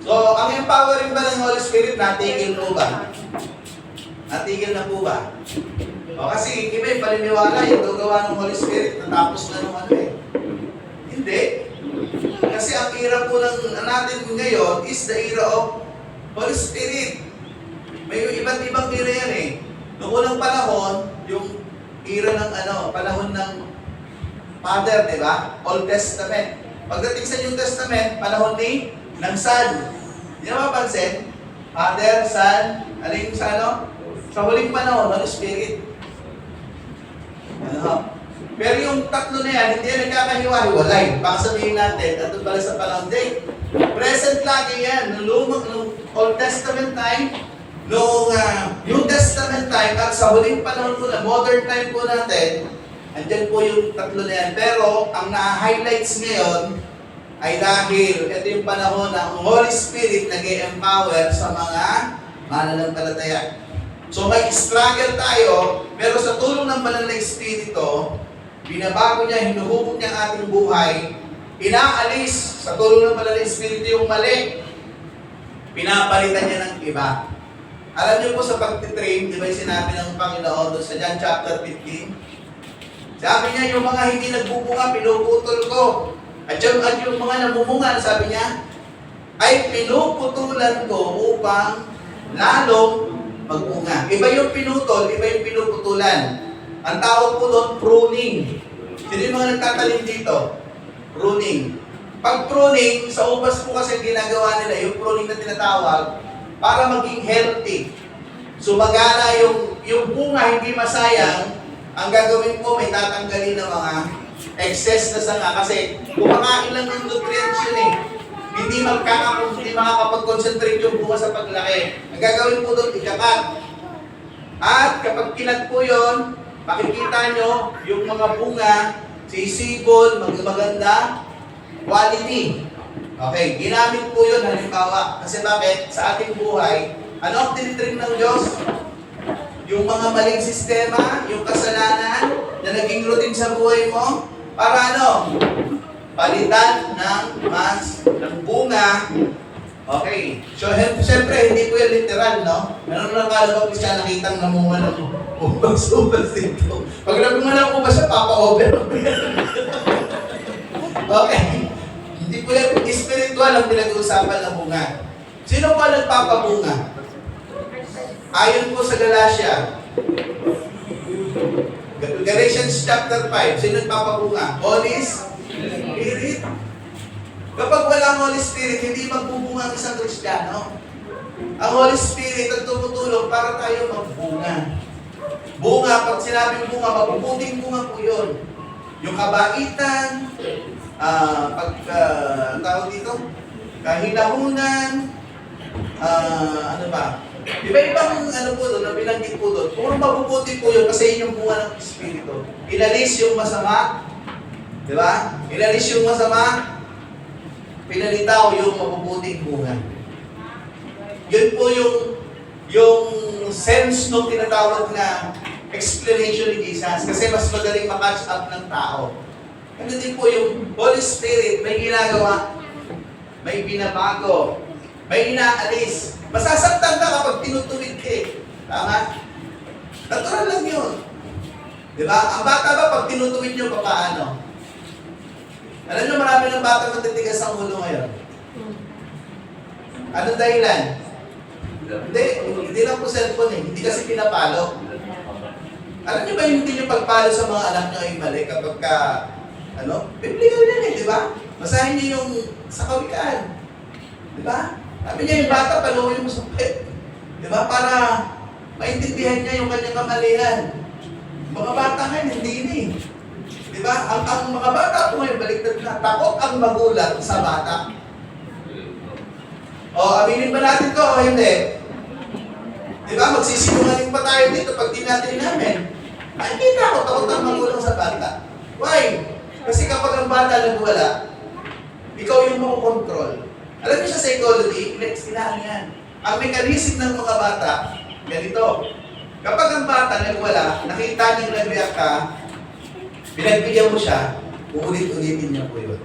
So, ang empowering ba ng Holy Spirit, natigil po ba? Natigil na po ba? O, kasi iba yung paniniwala, yung gagawa ng Holy Spirit, natapos na naman eh. Hindi. Kasi ang era po natin ngayon is the era of Holy Spirit. May iba't ibang era yan eh. Noong unang panahon, yung era ng panahon ng Father, di ba? Old Testament. Pagdating sa New Testament, panahon ng Son. Hindi na mapansin? Father, Son, alin sa Sa huling panahon, Holy Spirit. No? Pero yung tatlo na yan, hindi yan nagkakahiwa-hiwalay. Baka sabihin natin, at pala sa panahon day, present lagi yan. Nung Old Testament time, nung New Testament time, at sa huling panahon po na, modern time po natin, andyan po yung tatlo na yan. Pero, ang na-highlights ngayon, ay dahil ito yung panahon ng Holy Spirit nag-empower sa mga mananampalataya. So may struggle tayo, pero sa tulong ng Banal na Espiritu, binabago niya, hinuhubog niya ang ating buhay, inaalis sa tulong ng Banal na Espiritu yung mali, pinapalitan niya ng iba. Alam niyo po sa pagtitrain, di ba yung sinabi ng Panginoon doon sa John chapter 15? Sabi niya, yung mga hindi nagbubunga, pinuputol ko. At yung mga namumunga, sabi niya, ay pinuputulan ko upang lalong magbunga. Iba yung pinutol, iba yung pinuputulan. Ang tawag po doon, pruning. Sino yung mga nagtatalim dito? Pruning. Pag pruning, sa ubas po kasi ginagawa nila, yung pruning na tinatawag, para maging healthy. Sumagana yung bunga, hindi masayang, ang gagawin po, may tatanggalin ng mga excess na sanga kasi kumakain lang ng nutrients yun eh. Hindi makakapag-concentrate yung bunga sa paglaki. Ang gagawin po doon, ikakat. At kapag kinat po yun, makikita nyo yung mga bunga, sisibol, maganda, quality. Okay, ginamit po yun halimbawa. Kasi bakit? Sa ating buhay, ano ang tinitrim ng Diyos? Yung mga maling sistema, yung kasalanan na naging routine sa buhay mo, para ano? Palitan ng bunga. Okay. So, siyempre, hindi po yan literal, no? Meron lang kala ko siya nakitang namunga ng ubas-ubas dito. Pag namunga ng ubas siya, papa-over. Okay. Hindi po yan spiritual ang pinag-uusapan ng bunga. Sino po nagpapabunga? Ayon po sa Galatia, Galatians chapter 5, sino nagpapabunga? Holy Spirit. Kapag walang Holy Spirit, hindi magbubunga ang isang Kristiyano. Ang Holy Spirit ang tumutulong para tayo magbunga. Bunga, pag sinabing bunga, mabubuting bunga po yun. Yung kabaitan, tawag dito, kahinahunan, ano ba? Iba-ibang ano po doon, binanggit po doon. Puro mabubuti po yun kasi yun yung bunga ng Espiritu. Inalis yung masama, di ba? Inalis yung masama, pinalitaw yung mabubuting bunga. Yun po yung sense nung tinatawag na explanation ni Jesus kasi mas madaling makatch up ng tao. Ano din po yung Holy Spirit, may ginagawa, may binabago, may inaalis. Masasaktan ka kapag tinutuwid ka eh. Tama? Natural lang yun. Diba? Ang bata ba pag tinutuwid nyo, paano? Alam nyo, marami ng bata matitigas ang ulo ngayon. Anong dahilan? Hindi lang po cellphone eh. Hindi kasi pinapalo. Alam nyo ba yung hindi nyo pagpalo sa mga anak nyo ay mali kapag ka, biblical yan eh, di ba? Masahin nyo yung sa kawikaan. Di ba? Sabi niya yung bata, paluhin mo sa pet. Di ba? Para maintindihan niya yung kanyang kamalian. Mga bata ngayon, hindi ni. Di ba? Ang mga bata po ngayon, baliktad na. Takot ang magulang sa bata. O, aminin ba natin to o hindi? Di ba? Magsisinungaling pa tayo dito pag tinatry namin. Nakikita ko, takot ang magulang sa bata. Why? Kasi kapag ang bata nagwala, ikaw yung makukontrol. Alam niyo sa psychology, kailangan yan. Ang mekanism ng mga bata, ganito. Kapag ang bata nagwala, nakita niyang nagbiyak ka, pinagbigyan mo siya, uulit-ulitin niya po yun.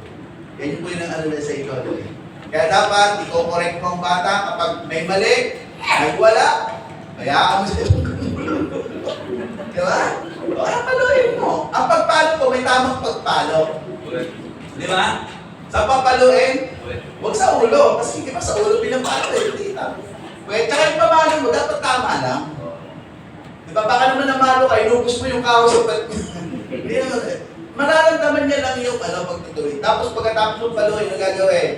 Yan yung po yun ang na psychology. Kaya dapat, i-correct mo ang bata kapag may mali, nagwala, kaya mo siya. Diba? O, kaya paluin mo. Ang pagpalo po, may tamang pagpalo. Di ba? Sa papaluin, huwag sa ulo. Kasi di ba sa ulo pinapalo eh. Kaya tsaka yung pamalo mo, dapat tama lang. Di ba? Baka naman namalo ka, inubos mo yung kaos sa mararamdaman niya lang yung pagtutuloy. Tapos pagkatapos ng paluin, ang gagawin?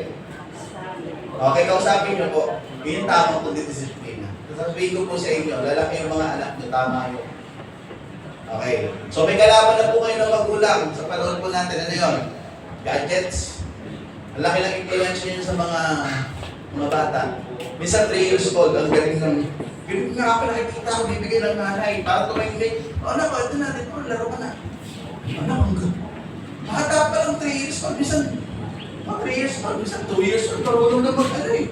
Okay, kausapin niyo po. Yun yung tamang kundidisiplina. Sasabihin ko po sa inyo, lalaki yung mga anak niyo, tama yun. Okay. So may kalaban na po kayo ng magulang sa panahon po natin. Ano yun? Gadgets. Ang laki ng influence yun sa mga bata. Minsan 3 years old, ang galing ng ganun nga ako nakikita ko, bibigay ng nanay. Para tumahimik. O anak, ito na, ito, laro ka na. Anak, ang ganda. Bata pa lang 3 years old, minsan 3 years old, minsan 2 years old, marunong na mag-ano eh.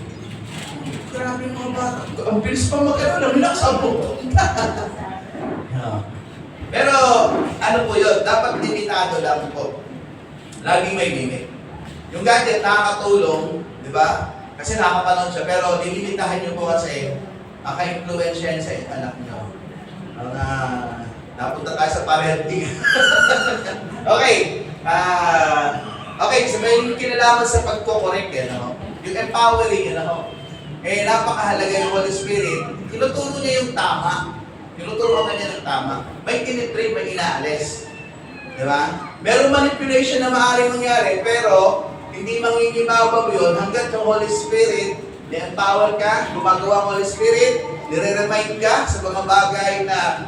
Grabe yung mga bata. Ang bilis pa mag-ano, naminak sa buto. Pero, ano po yun, dapat limitado lang po. Laging may limit. Yung gadget nakakatulong, di ba? Kasi nakakapanood siya, pero lilimitahan nyo po kasi maka-influensya yan sa anak nyo. Napunta tayo sa parenting. Okay. Okay, so may kinalaman sa pagko-correct yan, no? Yung empowering yan, no? Eh, napakahalaga yung Holy Spirit. Tinuturo niya yung tama. Tinuturo ka niya ng tama. May tinitrip, may inaalis. Di ba? Merong manipulation na maaaring mangyari, pero hindi mangingibabaw yun hanggat yung Holy Spirit, ni-empower ka, gumagawa ang Holy Spirit, nire-remind ka sa mga bagay na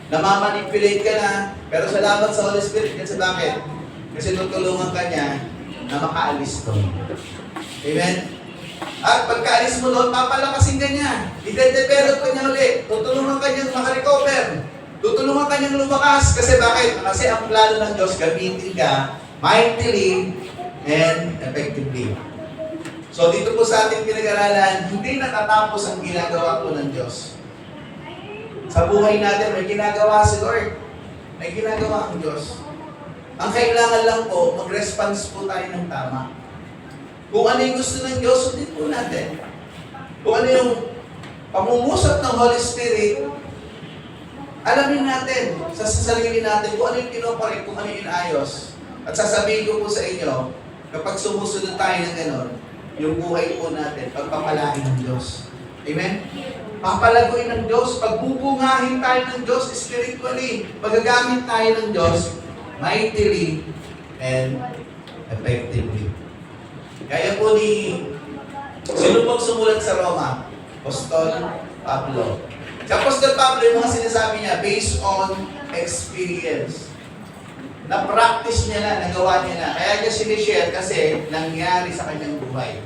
namamanipulate ka na, pero salamat sa Holy Spirit kasi bakit? Kasi tutulungan ka niya na makaalis doon. Amen? At pagkaalis mo doon, papalakasin ka niya. I-develop ka niya ulit. Tutulungan ka niya makarecover. Tutulungan ka niyang lumakas. Kasi bakit? Kasi ang plano ng Diyos, gamitin ka mightily and effectively. So dito po sa ating pinag-aralan, hindi natatapos ang ginagawa po ng Diyos. Sa buhay natin, may ginagawa si Lord. May ginagawa ang Diyos. Ang kailangan lang po, mag-response po tayo ng tama. Kung ano yung gusto ng Diyos, sundin po natin. Kung ano yung pamumuusap ng Holy Spirit, alamin natin sa sarili natin kung ano yung pinokorek, kung ano yung inayos. At sasabihin ko po sa inyo, kapag sumusunod tayo ng gano'n, yung buhay po natin, pagpapalain ng Diyos. Amen? Papalaguin ng Diyos, pagbubungahin tayo ng Diyos spiritually, magagamit tayo ng Diyos mightily and effectively. Kaya po sino pong sumulat sa Roma? Apostol Pablo. Si Apostol Pablo, yung mga sinasabi niya, based on experience. Na-practice niya na, nagawa niya na. Kaya niya sinishare kasi nangyari sa kanyang buhay.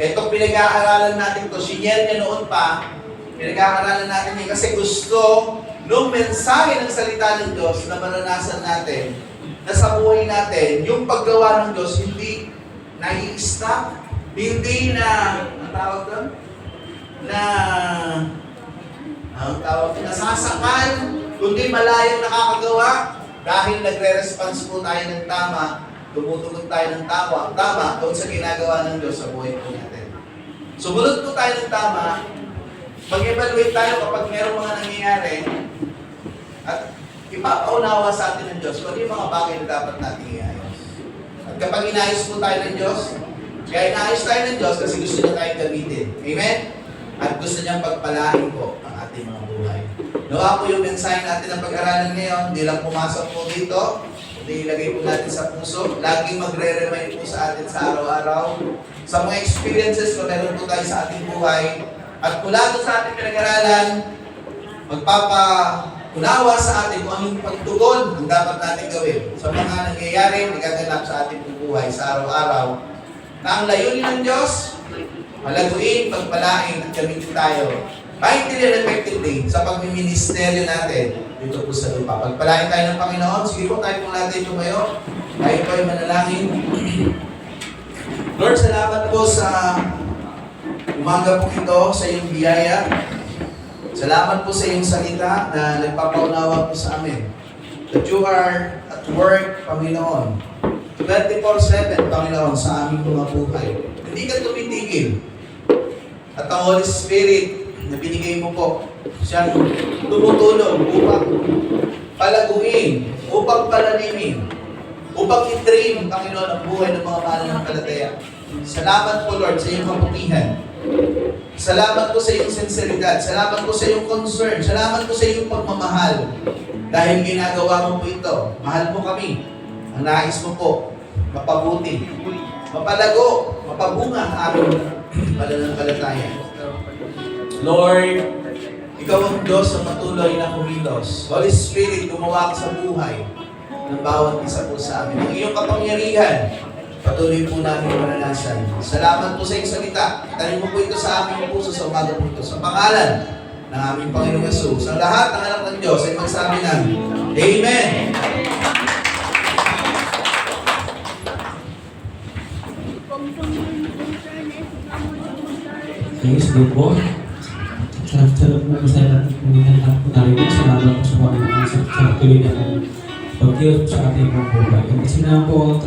Ito pinag-aaralan natin to, sinyer niya noon pa, pinag-aaralan natin niya kasi gusto nung mensahe ng salita ng Diyos na maranasan natin, na sa buhay natin, yung paggawa ng Diyos, hindi nai-stop, hindi na, ang tawag doon? Nasasakal, kundi malayang nakakagawa, dahil nagre-response po tayo ng tama, tumutugon tayo ng tama doon sa ginagawa ng Diyos sa buhay po natin. Sumunod po tayo ng tama, mag-evaluate tayo kapag mayroong mga nangyayari, at ipapaunawa sa atin ng Diyos kung ano yung mga bagay na dapat natin iayos. At kapag inayos po tayo ng Diyos, kaya inayos tayo ng Diyos kasi gusto niya tayong gamitin. Amen? At gusto niyang pagpalain po ang ating mga buhay. Nawa po yung mensahe natin ng pag-aralan ngayon, hindi lang pumasok po dito, kundi ilagay po natin sa puso. Laging magre-remind po sa atin sa araw-araw, sa mga experiences na meron po tayo sa ating buhay. At mula doon sa ating pinag-aralan, magpapaunawa sa atin kung anong pagtugon ang dapat natin gawin sa mga nangyayari, nagaganap sa ating buhay sa araw-araw. Na ang layunin ng Diyos, malaguin, pagpalain, at gamitin tayo mightily and effectively sa pagmiministeryo natin dito po sa lupa. Pagpalain tayo ng Panginoon. Sige po, tayo po natin tumayo. Tayo po ay manalangin. Lord, salamat po sa umaga po ito, sa iyong biyaya. Salamat po sa iyong salita na nagpapaunawa po sa amin. That you are at work, Panginoon. 24/7, Panginoon, sa aming mga buhay. Hindi ka tumitigil. At ang Holy Spirit na binigay mo po, siyang tumutulong upang palaguin, upang palalimin, upang i-train, Panginoon, ang buhay ng mga mananampalataya. Salamat po, Lord, sa iyong kaputihan. Salamat po sa iyong sinseridad. Salamat po sa iyong concern. Salamat po sa iyong pagmamahal. Dahil ginagawa mo po ito. Mahal mo kami. Ang nais mo po, mapabuti, mapalago, mapabunga ang aming pananampalataya. Lord, Ikaw ang Diyos na patuloy na kumilos. Holy Spirit, gumawa ka sa buhay ng bawat isa po sa amin. Ang iyong kapangyarihan, patuloy po namin maranasan. Salamat po sa iyong salita. Itanin mo po ito sa aming puso sa umaga po ito. Sa pangalan ng aming Panginoong Yesus. Ang lahat ng anak ng Diyos ay magsabi ng Amen. Praise the Lord. Sarap-sarap po masaya natin kung lahat po narinig. Salamat po sa Panginoon sa tuloy na pag-iwas sa ating mga buhay. Ang kasi na po,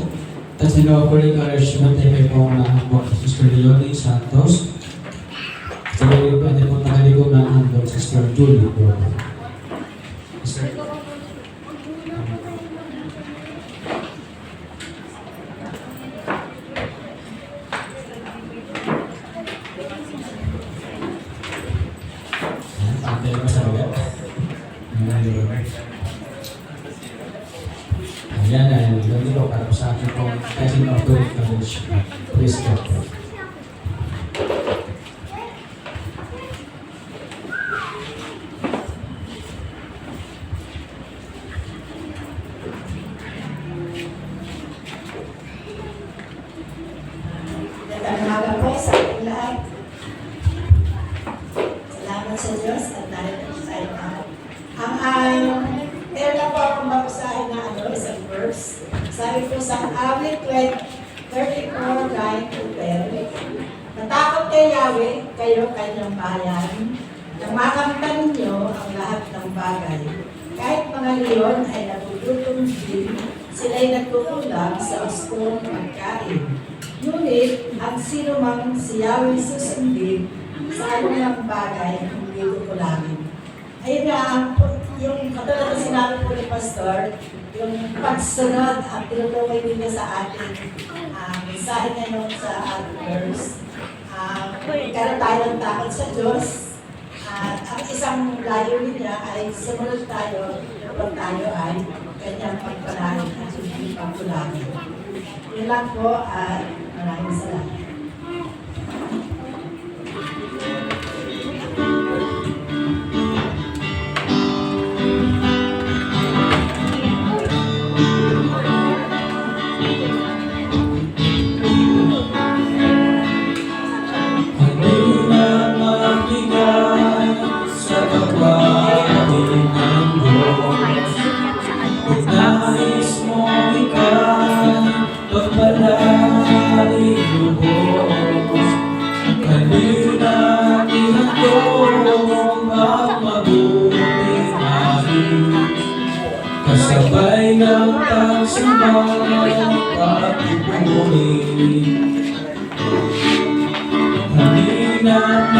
tatlo po rin encouragement ay kayo po ang nahambok sa Sister Leonie Santos. Sa mga po natin po nakaligong na handog Sister Julie po. Sister Pantay ko sa ulit. Ayan na, yun dito para sa akin po Cousin of the College. Praise God. Nagkakaga po sa ating lahat. Salamat sa Diyos at narito sa inyo. Meron na po akong mabasahin na isang verse. Sabi po sa Awit 34:9-10. Natakot kay Yahweh, kayo kanyang bayan, nang makamtan ninyo ang lahat ng bagay. Kahit mga leon ay nagugutom din, sila'y nagkukulang sa oskurong pagkain. Ngunit, ang sino mang si Yahweh susundin sa anumang bagay, hindi kukulangin. Ayun nga, yung katulad na sinabi po ni Pastor, yung pagsunod ang tinutukoy ninyo sa ating mensahe ngayon sa ating verse. Magkaroon tayo ng takot sa Diyos. At ang isang layunin niya ay sumunod tayo kapag tayo ay kanyang pagpalain at hindi pagkulangin. Yun lang po at maraming salamat. Kasabay ng pagsambay pagpupuli, halina't